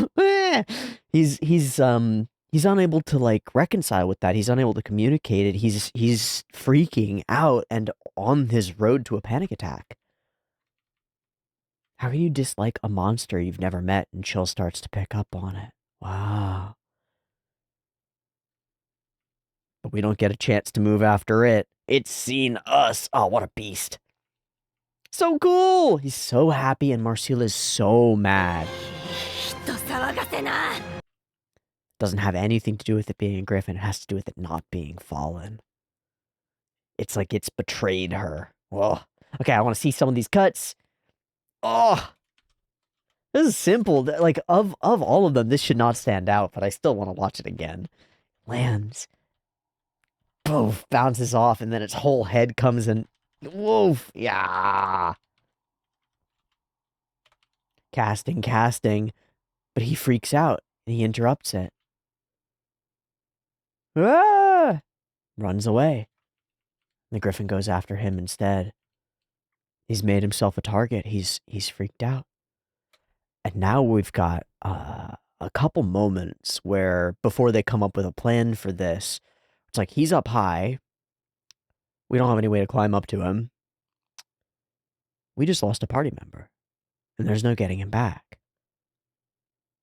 [SPEAKER 1] unable to like reconcile with that. He's unable to communicate it. He's freaking out and on his road to a panic attack. How can you dislike a monster you've never met? And Chill starts to pick up on it. Wow. But we don't get a chance to move after it. It's seen us. Oh, what a beast. So cool. He's so happy and Marcille is so mad. Doesn't have anything to do with it being a griffin. It has to do with it not being fallen. It's like it's betrayed her. Whoa. Okay, I want to see some of these cuts. Oh, this is simple. Like, of all of them, this should not stand out, but I still want to watch it again. Lands. Poof, bounces off, and then its whole head comes in. Woof. Yeah. Casting. But he freaks out, and he interrupts it. Ah! Runs away. The griffin goes after him instead. He's made himself a target. He's freaked out. And now we've got a couple moments where, before they come up with a plan for this, it's like he's up high. We don't have any way to climb up to him. We just lost a party member. And there's no getting him back.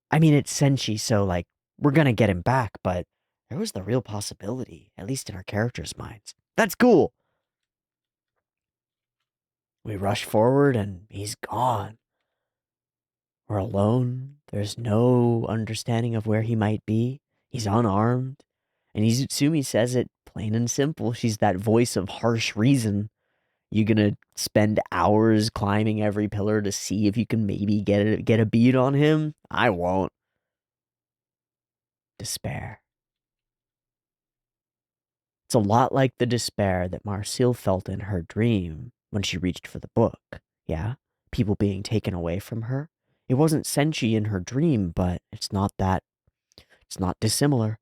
[SPEAKER 1] I mean, it's Senshi, so, like, we're gonna get him back, but there was the real possibility, at least in our characters' minds. That's cool! We rush forward, and he's gone. We're alone. There's no understanding of where he might be. He's unarmed. And Izutsumi says it plain and simple. She's that voice of harsh reason. You gonna spend hours climbing every pillar to see if you can maybe get a bead on him? I won't. Despair. It's a lot like the despair that Marcille felt in her dream when she reached for the book. Yeah? People being taken away from her. It wasn't Senshi in her dream, but it's not dissimilar.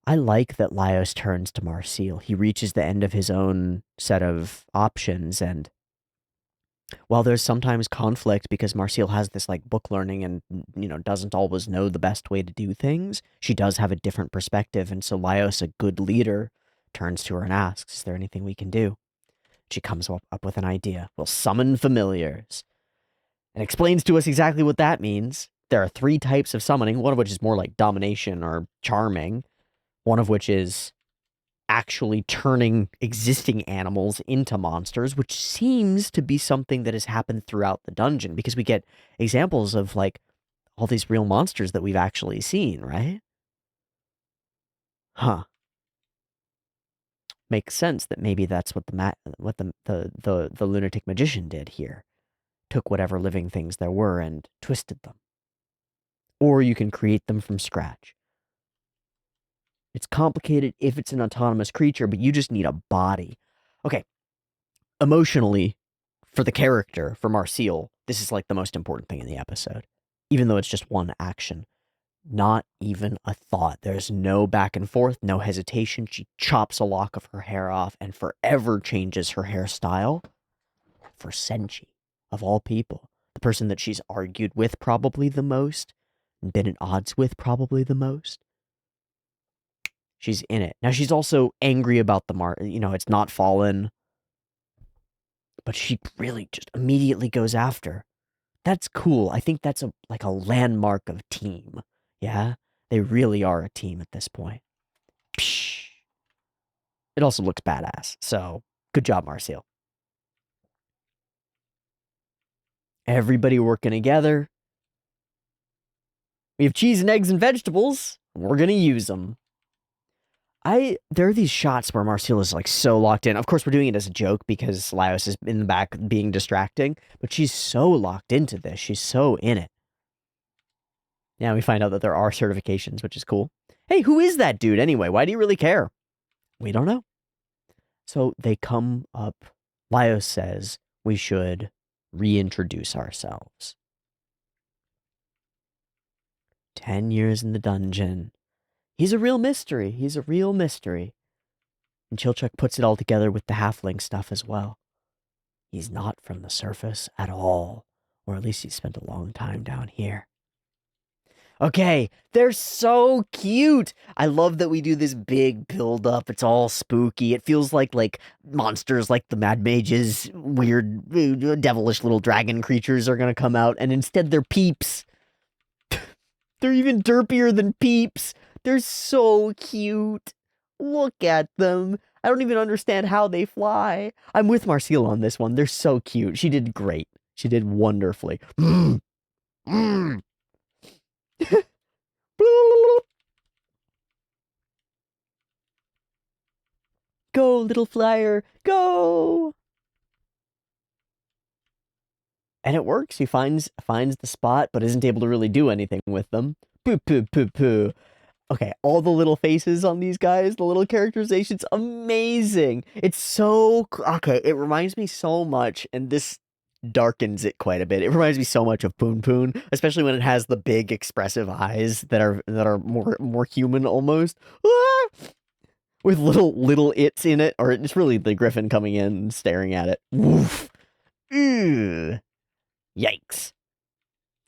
[SPEAKER 1] I like that Laios turns to Marcille. He reaches the end of his own set of options, and while there's sometimes conflict because Marcille has this like book learning and, you know, doesn't always know the best way to do things, she does have a different perspective, and so Laios, a good leader, turns to her and asks, is there anything we can do? She comes up with an idea. We'll summon familiars. And explains to us exactly what that means. There are 3 types of summoning, one of which is more like domination or charming, one of which is actually turning existing animals into monsters, which seems to be something that has happened throughout the dungeon, because we get examples of, like, all these real monsters that we've actually seen, right? Huh. Makes sense that maybe that's what the lunatic magician did here. Took whatever living things there were and twisted them. Or you can create them from scratch. It's complicated if it's an autonomous creature, but you just need a body. Okay. Emotionally, for the character, for Marcille, this is like the most important thing in the episode. Even though it's just one action. Not even a thought. There's no back and forth, no hesitation. She chops a lock of her hair off and forever changes her hairstyle for Senshi. Of all people, the person that she's argued with probably the most, been at odds with probably the most. She's in it. Now, she's also angry about it's not fallen, but she really just immediately goes after. That's cool. I think that's like a landmark of team. Yeah? They really are a team at this point. Psh. It also looks badass, so good job, Marcille. Everybody working together. We have cheese and eggs and vegetables. We're gonna use them. There are these shots where Marcille is like so locked in. Of course, we're doing it as a joke because Laios is in the back being distracting, but she's so locked into this. She's so in it. Now we find out that there are certifications, which is cool. Hey, who is that dude anyway? Why do you really care? We don't know. So they come up. Laios says we should reintroduce ourselves. 10 years in the dungeon. He's a real mystery. He's a real mystery. And Chilchuk puts it all together with the halfling stuff as well. He's not from the surface at all. Or at least he spent a long time down here. Okay, they're so cute. I love that we do this big build-up. It's all spooky. It feels like monsters like the Mad Mage's weird, devilish little dragon creatures are going to come out. And instead they're peeps. They're even derpier than peeps. They're so cute. Look at them. I don't even understand how they fly. I'm with Marcille on this one. They're so cute. She did great. She did wonderfully. Go, little flyer, go! And it works. He finds the spot, but isn't able to really do anything with them. Poo poo poo poo. Okay, all the little faces on these guys, the little characterization's amazing. It's so okay. It reminds me so much, and this darkens it quite a bit. It reminds me so much of Poon Poon, especially when it has the big expressive eyes that are more human almost. Ah! With little its in it, or it's really the griffin coming in and staring at it. Woof. Ew. Yikes.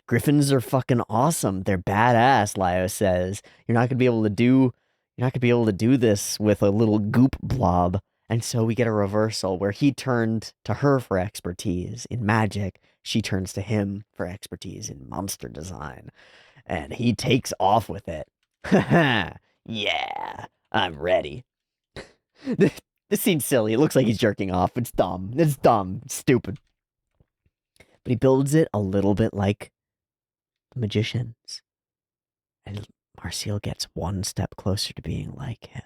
[SPEAKER 1] Griffins are fucking awesome. They're badass, Lio says. You're not gonna be able to do this with a little goop blob. And so we get a reversal where he turned to her for expertise in magic. She turns to him for expertise in monster design. And he takes off with it. Yeah, I'm ready. This scene's silly. It looks like he's jerking off. It's dumb. It's dumb. It's stupid. But he builds it a little bit like the magicians. And Marcel gets one step closer to being like him.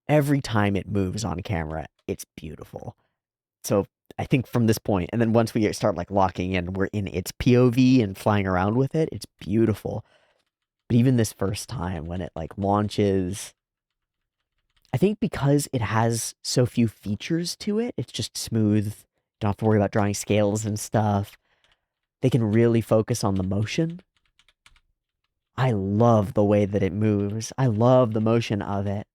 [SPEAKER 1] Every time it moves on camera, it's beautiful. So I think from this point, and then once we start like locking in, we're in its POV and flying around with it, it's beautiful. But even this first time when it like launches, I think because it has so few features to it, it's just smooth. Don't have to worry about drawing scales and stuff. They can really focus on the motion. I love the way that it moves. I love the motion of it.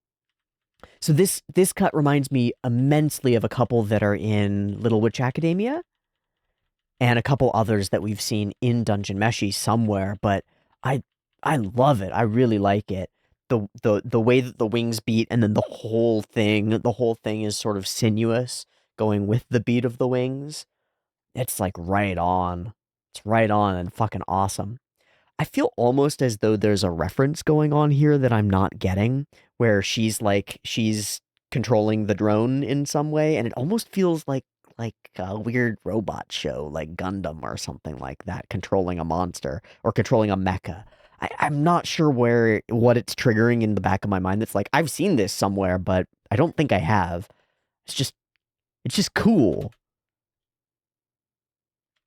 [SPEAKER 1] So this cut reminds me immensely of a couple that are in Little Witch Academia and a couple others that we've seen in Dungeon Meshi somewhere, but I love it. I really like it. The way that the wings beat and then the whole thing is sort of sinuous going with the beat of the wings. It's like right on. It's right on and fucking awesome. I feel almost as though there's a reference going on here that I'm not getting, where she's controlling the drone in some way, and it almost feels like a weird robot show, like Gundam or something like that, controlling a monster or controlling a mecha. I'm not sure what it's triggering in the back of my mind. That's like I've seen this somewhere, but I don't think I have. It's just cool.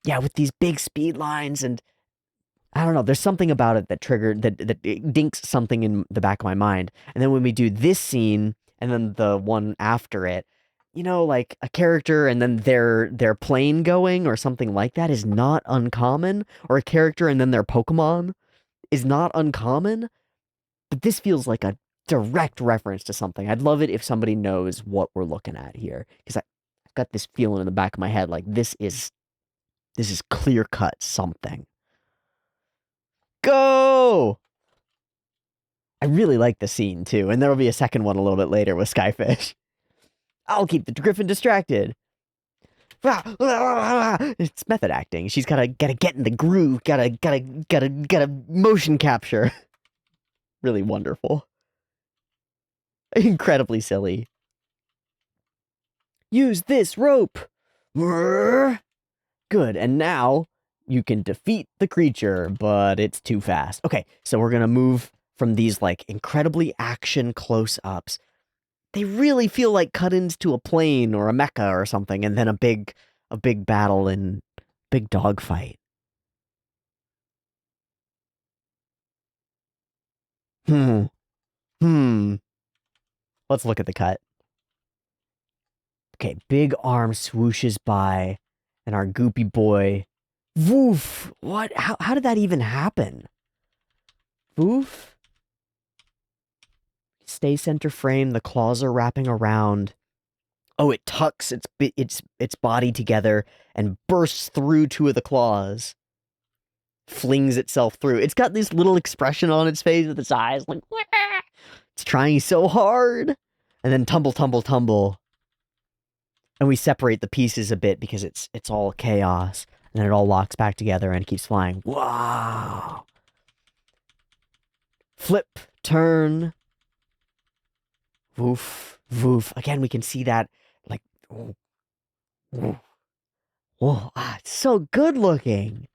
[SPEAKER 1] Yeah, with these big speed lines and I don't know. There's something about it that triggered that it dinks something in the back of my mind. And then when we do this scene and then the one after it, like a character and then their plane going or something like that is not uncommon. Or a character and then their Pokemon is not uncommon. But this feels like a direct reference to something. I'd love it if somebody knows what we're looking at here because I've got this feeling in the back of my head like this is clear cut something. Go! I really like the scene too, and there'll be a second one a little bit later with Skyfish. I'll keep the Griffin distracted. It's method acting. She's gotta get in the groove. Gotta motion capture. Really wonderful. Incredibly silly. Use this rope. Good, and now you can defeat the creature, but it's too fast. Okay, so we're gonna move from these like incredibly action close-ups. They really feel like cut-ins to a plane or a mecha or something, and then a big battle and big dogfight. Hmm. Hmm. Let's look at the cut. Okay, big arm swooshes by, and our goopy boy. Woof! What? How did that even happen? Woof? Stay center frame, the claws are wrapping around. Oh, it tucks its body together and bursts through two of the claws. Flings itself through. It's got this little expression on its face with its eyes, like, wah! It's trying so hard. And then tumble, tumble, tumble. And we separate the pieces a bit because it's all chaos. And then it all locks back together and keeps flying. Wow. Flip, turn. Woof, woof. Again, we can see that, like, oh, oh, oh, it's so good looking.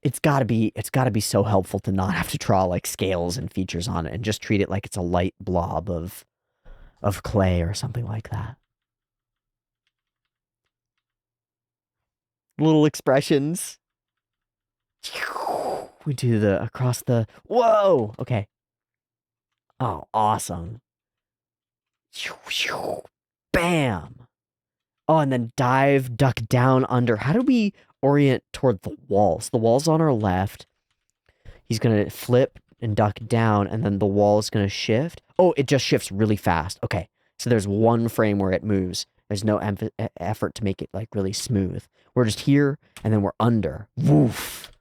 [SPEAKER 1] it's gotta be so helpful to not have to draw like scales and features on it and just treat it like it's a light blob of clay or something like that. Little expressions. We do the across the whoa. Okay. Oh, awesome. Bam. Oh, and then dive, duck down under. How do we orient toward the walls? The wall's on our left. He's gonna flip and duck down, and then the wall's gonna shift. Oh, it just shifts really fast. Okay, so there's one frame where it moves. There's no effort to make it like really smooth. We're just here, and then we're under. Woof.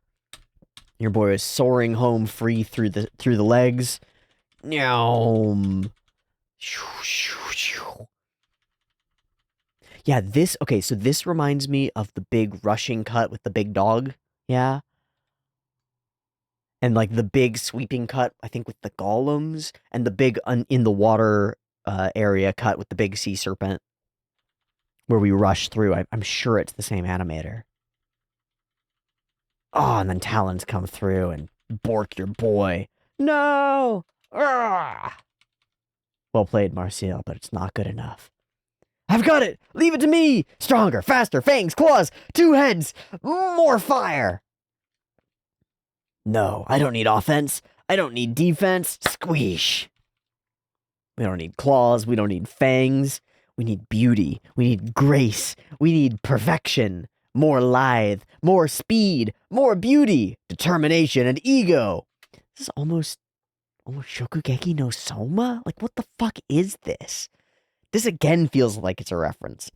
[SPEAKER 1] Your boy is soaring home free through the legs. Nyam. Yeah, okay, so this reminds me of the big rushing cut with the big dog. Yeah. And like the big sweeping cut, I think with the golems, and the big in the water area cut with the big sea serpent, where we rush through. I'm sure it's the same animator. Oh, and then talons come through and bork your boy. No! Arrgh! Well played, Marcel, but it's not good enough. I've got it! Leave it to me! Stronger, faster, fangs, claws, 2 heads, more fire! No, I don't need offense. I don't need defense. Squeesh. We don't need claws. We don't need fangs. We need beauty. We need grace. We need perfection. More lithe. More speed. More beauty. Determination and ego. This is almost Shokugeki no Soma? Like, what the fuck is this? This again feels like it's a reference.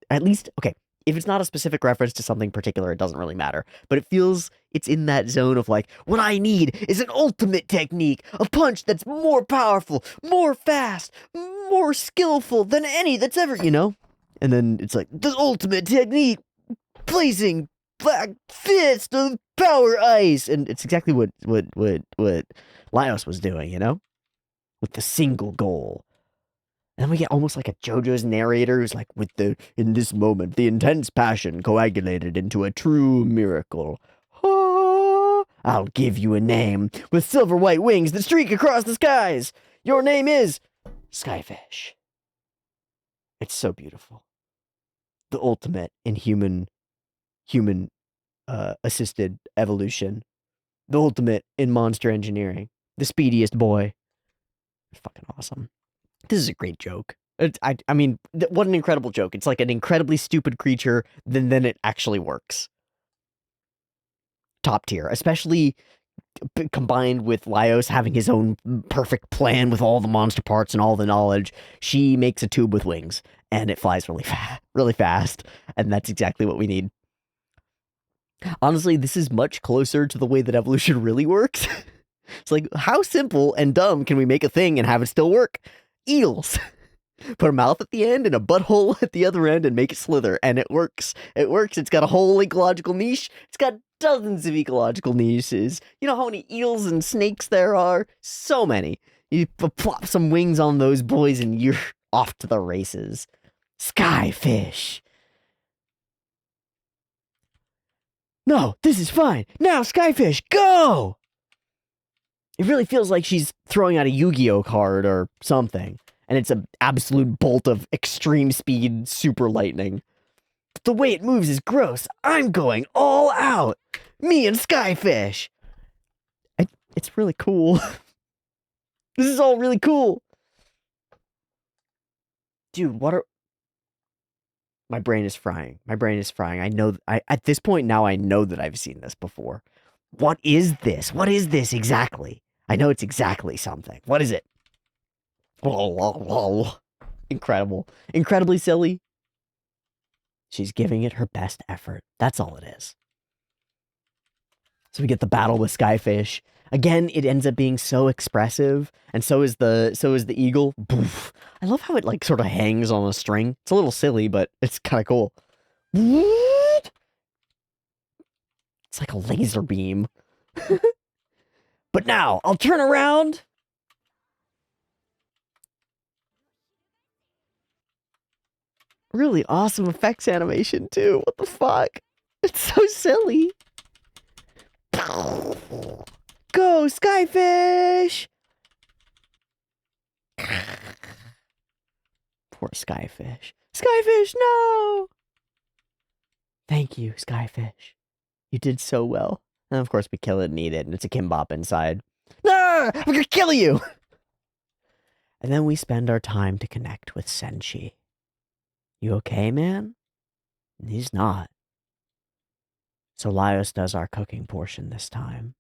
[SPEAKER 1] At least, okay, if it's not a specific reference to something particular, it doesn't really matter. But it feels it's in that zone of like, what I need is an ultimate technique, a punch that's more powerful, more fast, more skillful than any that's ever, you know? And then it's like, the ultimate technique, blazing black fist of power ice. And it's exactly what Laios was doing, you know? With the single goal. And then we get almost like a JoJo's narrator who's like, in this moment, the intense passion coagulated into a true miracle. Ah, I'll give you a name with silver white wings that streak across the skies. Your name is Skyfish. It's so beautiful. The ultimate in human assisted evolution. The ultimate in monster engineering. The speediest boy. Fucking awesome. This is a great joke. I mean, what an incredible joke. It's like an incredibly stupid creature, then it actually works. Top tier, especially combined with Laios having his own perfect plan with all the monster parts and all the knowledge. She makes a tube with wings, and it flies really fast, and that's exactly what we need. Honestly, this is much closer to the way that evolution really works. It's like, how simple and dumb can we make a thing and have it still work? Eels. Put a mouth at the end and a butthole at the other end and make it slither, and it works. It works. It's got a whole ecological niche. It's got dozens of ecological niches. You know how many eels and snakes there are? So many. You plop some wings on those boys and you're off to the races. Skyfish. No, this is fine. Now, Skyfish, go! It really feels like she's throwing out a Yu-Gi-Oh card or something. And it's an absolute bolt of extreme speed super lightning. But the way it moves is gross. I'm going all out. Me and Skyfish. It's really cool. This is all really cool. Dude, my brain is frying. My brain is frying. I know, at this point now I know that I've seen this before. What is this? What is this exactly? I know it's exactly something. What is it? Incredible. Incredibly silly. She's giving it her best effort. That's all it is. So we get the battle with Skyfish. Again, it ends up being so expressive, and so is the eagle. Boof. I love how it like sort of hangs on a string. It's a little silly, but it's kind of cool. It's like a laser beam. But now, I'll turn around. Really awesome effects animation, too. What the fuck? It's so silly. Go, Skyfish! Poor Skyfish. Skyfish, no! Thank you, Skyfish. You did so well. And of course, we kill it and eat it, and it's a kimbap inside. Ah! I'm gonna kill you! And then we spend our time to connect with Senshi. You okay, man? And he's not. So Laios does our cooking portion this time.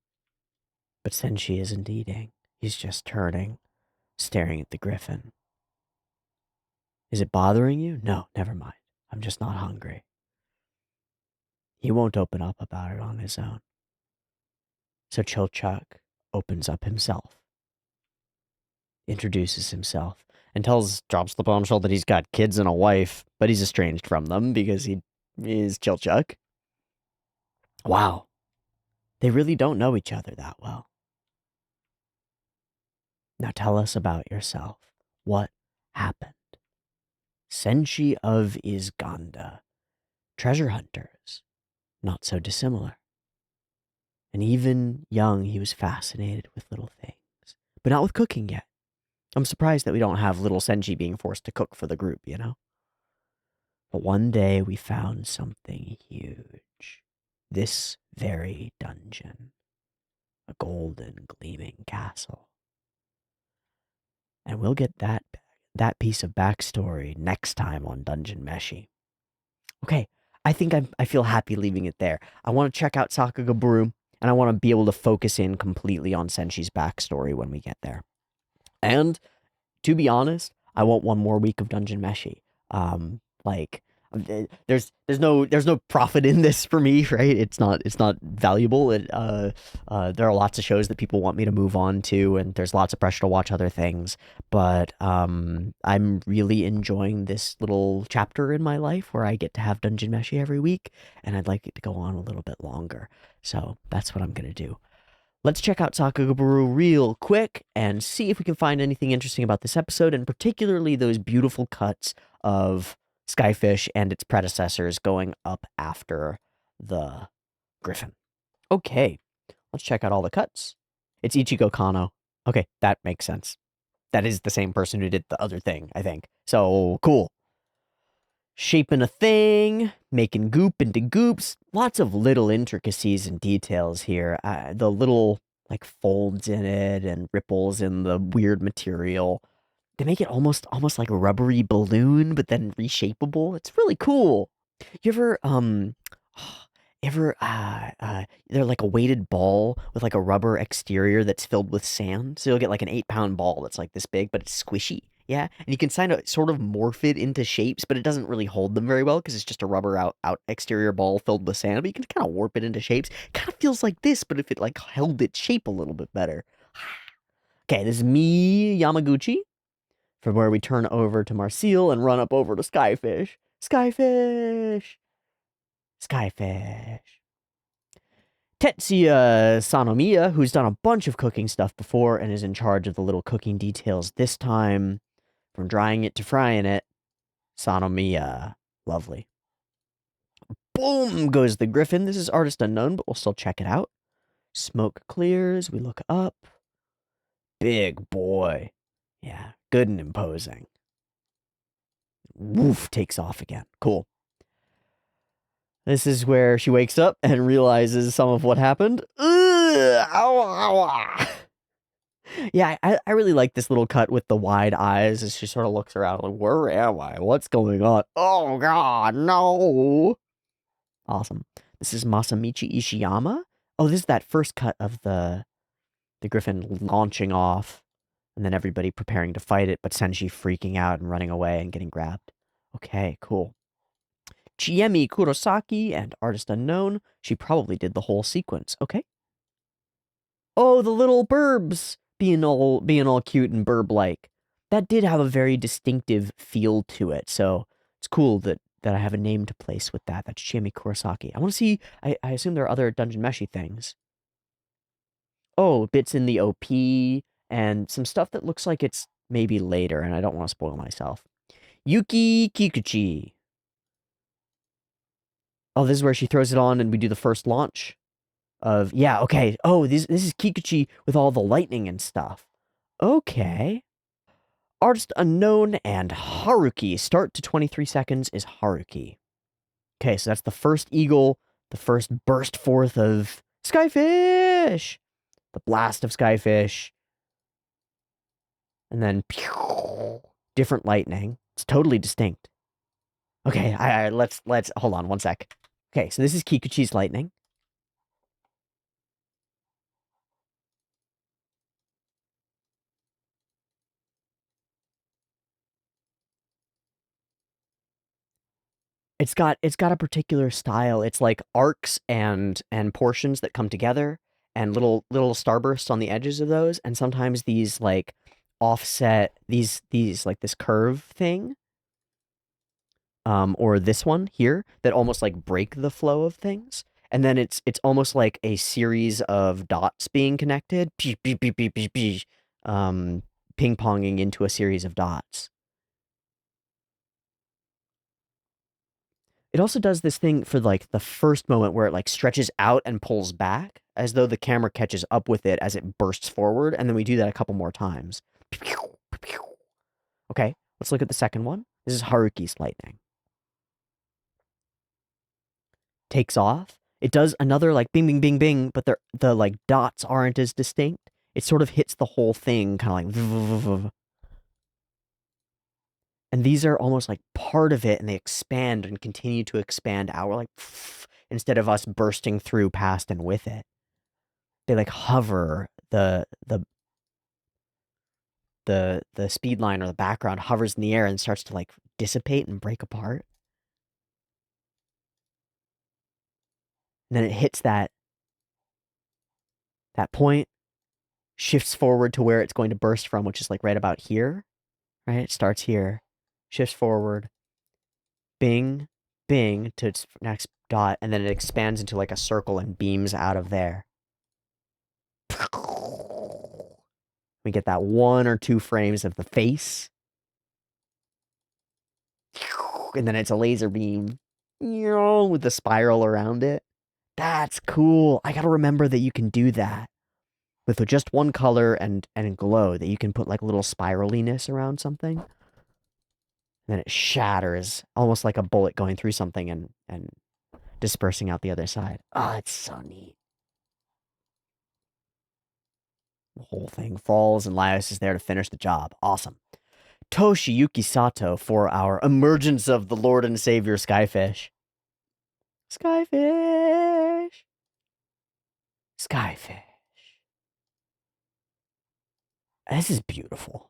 [SPEAKER 1] But Senshi isn't eating. He's just turning, staring at the griffin. Is it bothering you? No, never mind. I'm just not hungry. He won't open up about it on his own. So Chochuk opens up himself, introduces himself, and drops the bombshell that he's got kids and a wife, but he's estranged from them because he is Chilchuk. Wow. They really don't know each other that well. Now tell us about yourself. What happened? Senshi of Isganda. Treasure hunters. Not so dissimilar. And even young, he was fascinated with little things. But not with cooking yet. I'm surprised that we don't have little Senshi being forced to cook for the group, you know? But one day we found something huge. This very dungeon. A golden, gleaming castle. And we'll get that piece of backstory next time on Dungeon Meshi. Okay, I think I feel happy leaving it there. I want to check out Sakagaburu, and I want to be able to focus in completely on Senshi's backstory when we get there. And to be honest, I want one more week of Dungeon Meshi. Like there's no profit in this for me, right? It's not valuable. There are lots of shows that people want me to move on to, and there's lots of pressure to watch other things. But I'm really enjoying this little chapter in my life where I get to have Dungeon Meshi every week, and I'd like it to go on a little bit longer. So that's what I'm gonna do. Let's check out Sakagaburu real quick and see if we can find anything interesting about this episode, and particularly those beautiful cuts of Skyfish and its predecessors going up after the griffin. Okay, let's check out all the cuts. It's Ichigo Kano. Okay, that makes sense. That is the same person who did the other thing, I think. So, cool. Shaping a thing, making goop into goops. Lots of little intricacies and details here. The little, like, folds in it and ripples in the weird material. They make it almost like a rubbery balloon, but then reshapeable. It's really cool. You they're like a weighted ball with like a rubber exterior that's filled with sand. So you'll get like an 8-pound ball that's like this big, but it's squishy. Yeah. And you can sort of morph it into shapes, but it doesn't really hold them very well because it's just a rubber out exterior ball filled with sand. But you can kind of warp it into shapes. It kind of feels like this, but if it like held its shape a little bit better. Okay, this is me, Yamaguchi, from where we turn over to Marcel and run up over to Skyfish. Skyfish! Skyfish. Tetsuya Sanomiya, who's done a bunch of cooking stuff before and is in charge of the little cooking details this time, from drying it to frying it. Sanomiya. Lovely. Boom goes the griffin. This is artist unknown, but we'll still check it out. Smoke clears. We look up. Big boy. Yeah, good and imposing. Woof, takes off again. Cool. This is where she wakes up and realizes some of what happened. Ugh, ow. Yeah, I really like this little cut with the wide eyes as she sort of looks around like, where am I? What's going on? Oh, God, no. Awesome. This is Masamichi Ishiyama. Oh, this is that first cut of the griffin launching off and then everybody preparing to fight it, but Senshi freaking out and running away and getting grabbed. Okay, cool. Chiemi Kurosaki and artist unknown. She probably did the whole sequence. Okay. Oh, the little burbs being all cute and burb-like. That did have a very distinctive feel to it. So it's cool that I have a name to place with that. That's Chiemi Kurosaki. I want to see. I assume there are other Dungeon Meshi things. Oh, bits in the OP and some stuff that looks like it's maybe later, and I don't want to spoil myself. Yuki Kikuchi. Oh, this is where she throws it on and we do the first launch. yeah, okay. Oh, this is Kikuchi with all the lightning and stuff. Okay. Artist unknown and Haruki. Start to 23 seconds is Haruki. Okay, so that's the first eagle, the first burst forth of Skyfish, the blast of Skyfish, and then pew, different lightning. It's totally distinct. Okay, let's hold on one sec. Okay, so this is Kikuchi's lightning. It's got a particular style. It's like arcs and portions that come together and little starbursts on the edges of those, and sometimes these like offset these like this curve thing, or this one here that almost like break the flow of things. And then it's almost like a series of dots being connected, um, ping ponging into a series of dots. It also does this thing for like the first moment where it like stretches out and pulls back as though the camera catches up with it as it bursts forward, and then we do that a couple more times. Okay, let's look at the second one. This is Haruki's lightning. Takes off. It does another like bing bing bing bing, but the like dots aren't as distinct. It sort of hits the whole thing kind of like and these are almost like part of it and they expand and continue to expand out. We're like instead of us bursting through past and with it. They like hover the speed line or the background hovers in the air and starts to like dissipate and break apart. And then it hits that point, shifts forward to where it's going to burst from, which is like right about here. Right? It starts here, shifts forward, bing, bing to its next dot, and then it expands into like a circle and beams out of there. We get that 1 or 2 frames of the face, and then it's a laser beam with the spiral around it. That's cool. I gotta remember that you can do that with just one color and glow. That you can put like little spiraliness around something, and then it shatters almost like a bullet going through something and dispersing out the other side. Oh, it's so neat. The whole thing falls, and Laios is there to finish the job. Awesome. Toshiyuki Sato for our emergence of the Lord and Savior Skyfish. Skyfish. Skyfish. This is beautiful.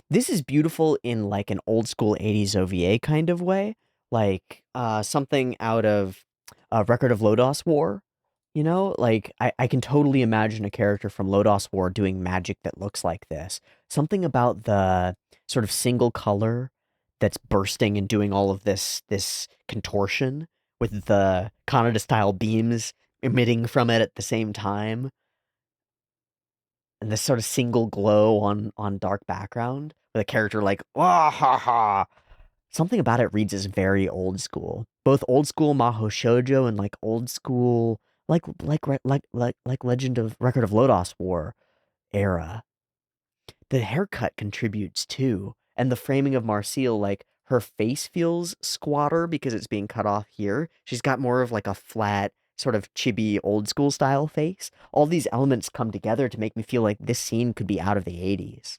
[SPEAKER 1] This is beautiful in like an old school 80s OVA kind of way. Like something out of Record of Lodos War. You know, like I can totally imagine a character from Lodos War doing magic that looks like this. Something about the sort of single color that's bursting and doing all of this contortion with the Kaneda style beams emitting from it at the same time, and this sort of single glow on dark background with a character like wah ha ha. Something about it reads as very old school, both old school Maho Shoujo and like old school like Legend of Record of Lodos War era. The haircut contributes too, and the framing of Marcille, like her face feels squatter because it's being cut off here. She's got more of like a flat, sort of chibi old school style face. All these elements come together to make me feel like this scene could be out of the 80s.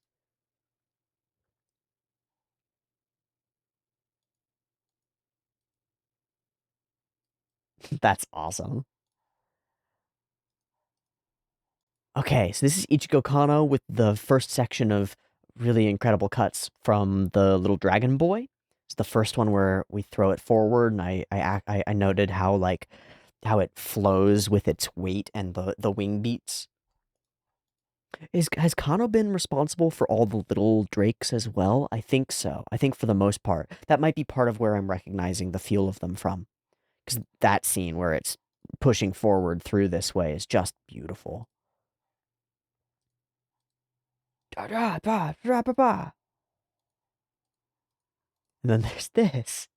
[SPEAKER 1] That's awesome. Okay, so this is Ichigo Kano with the first section of really incredible cuts from the little dragon boy. It's the first one where we throw it forward, and I noted how like how it flows with its weight and the wing beats. Has Kano been responsible for all the little drakes as well? I think so. I think for the most part, that might be part of where I'm recognizing the feel of them from. Because that scene where it's pushing forward through this way is just beautiful. Da da ba da ba ba. And then there's this.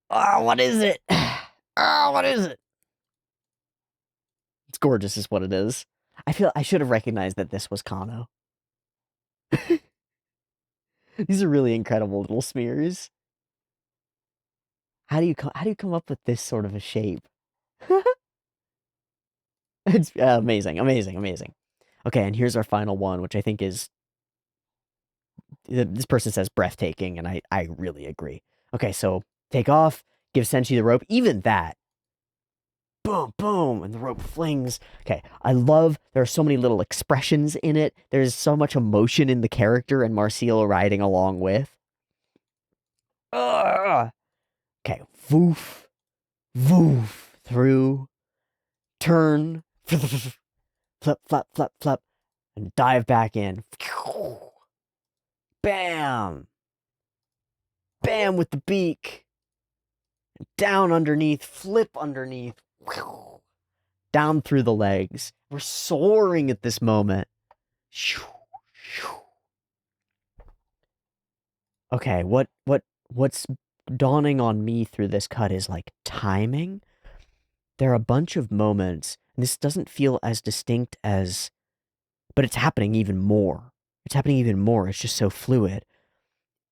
[SPEAKER 1] Oh, what is it? Oh, what is it? It's gorgeous is what it is. I feel I should have recognized that this was Kano. These are really incredible little smears. How do you come up with this sort of a shape? It's amazing, amazing, amazing. Okay, and here's our final one, which I think is this person says breathtaking, and I really agree. Okay, so take off, give Senshi the rope. Even that, boom, boom, and the rope flings. Okay, I love there are so many little expressions in it. There's so much emotion in the character and Marcel riding along with. Ugh. Okay, woof, woof, through, turn, flip, flap, flap, flap, and dive back in. Bam! Bam with the beak. Down underneath, flip underneath. Down through the legs. We're soaring at this moment. Okay, what's dawning on me through this cut is like timing. There are a bunch of moments, and this doesn't feel as distinct as, but it's happening even more. It's happening even more. It's just so fluid.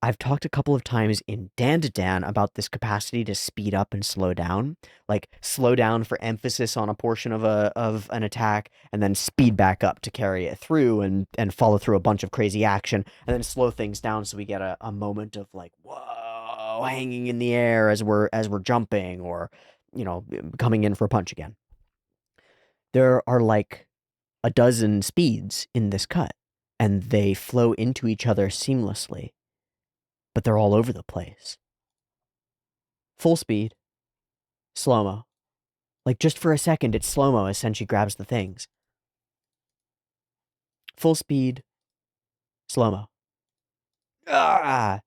[SPEAKER 1] I've talked a couple of times in Dan to Dan about this capacity to speed up and slow down, like slow down for emphasis on a portion of an attack, and then speed back up to carry it through and follow through a bunch of crazy action, and then slow things down so we get a moment of like whoa, hanging in the air as we're jumping or coming in for a punch again. There are like a dozen speeds in this cut, and they flow into each other seamlessly, but they're all over the place. Full speed, slow-mo. Like, just for a second, it's slow-mo as Senshi grabs the things. Full speed, slow-mo. Ah!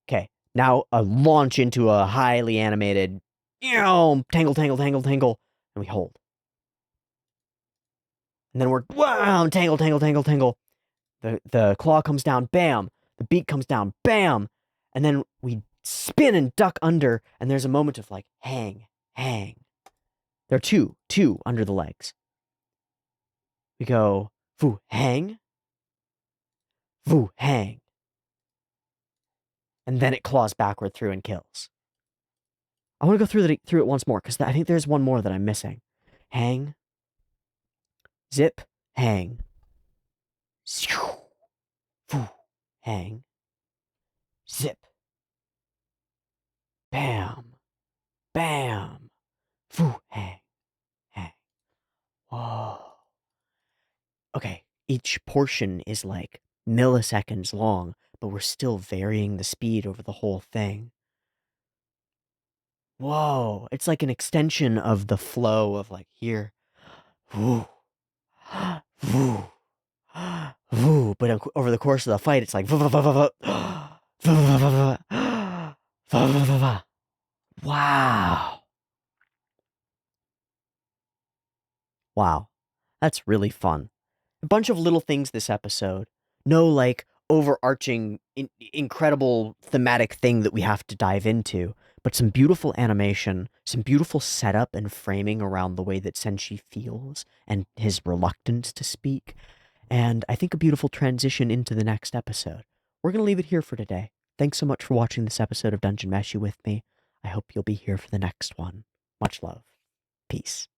[SPEAKER 1] Okay, now a launch into a highly animated, tangle, tangle, tangle, tangle, and we hold. And then we're, wow, tangle, tangle, tangle, tangle. The claw comes down, bam. The beak comes down, bam. And then we spin and duck under, and there's a moment of like, hang, hang. There are two under the legs. We go, foo, hang, foo, hang. And then it claws backward through and kills. I want to go through it once more, because I think there's one more that I'm missing. Hang, zip, hang, foo, hang, zip, bam, bam, foo, hang, hang. Whoa. Okay, each portion is like milliseconds long, but we're still varying the speed over the whole thing. Whoa, it's like an extension of the flow of like here, woo, woo, woo. But over the course of the fight, it's like wow, wow, that's really fun. A bunch of little things this episode. No like overarching, incredible thematic thing that we have to dive into, but some beautiful animation, some beautiful setup and framing around the way that Senshi feels and his reluctance to speak, and I think a beautiful transition into the next episode. We're going to leave it here for today. Thanks so much for watching this episode of Dungeon Meshi with me. I hope you'll be here for the next one. Much love. Peace.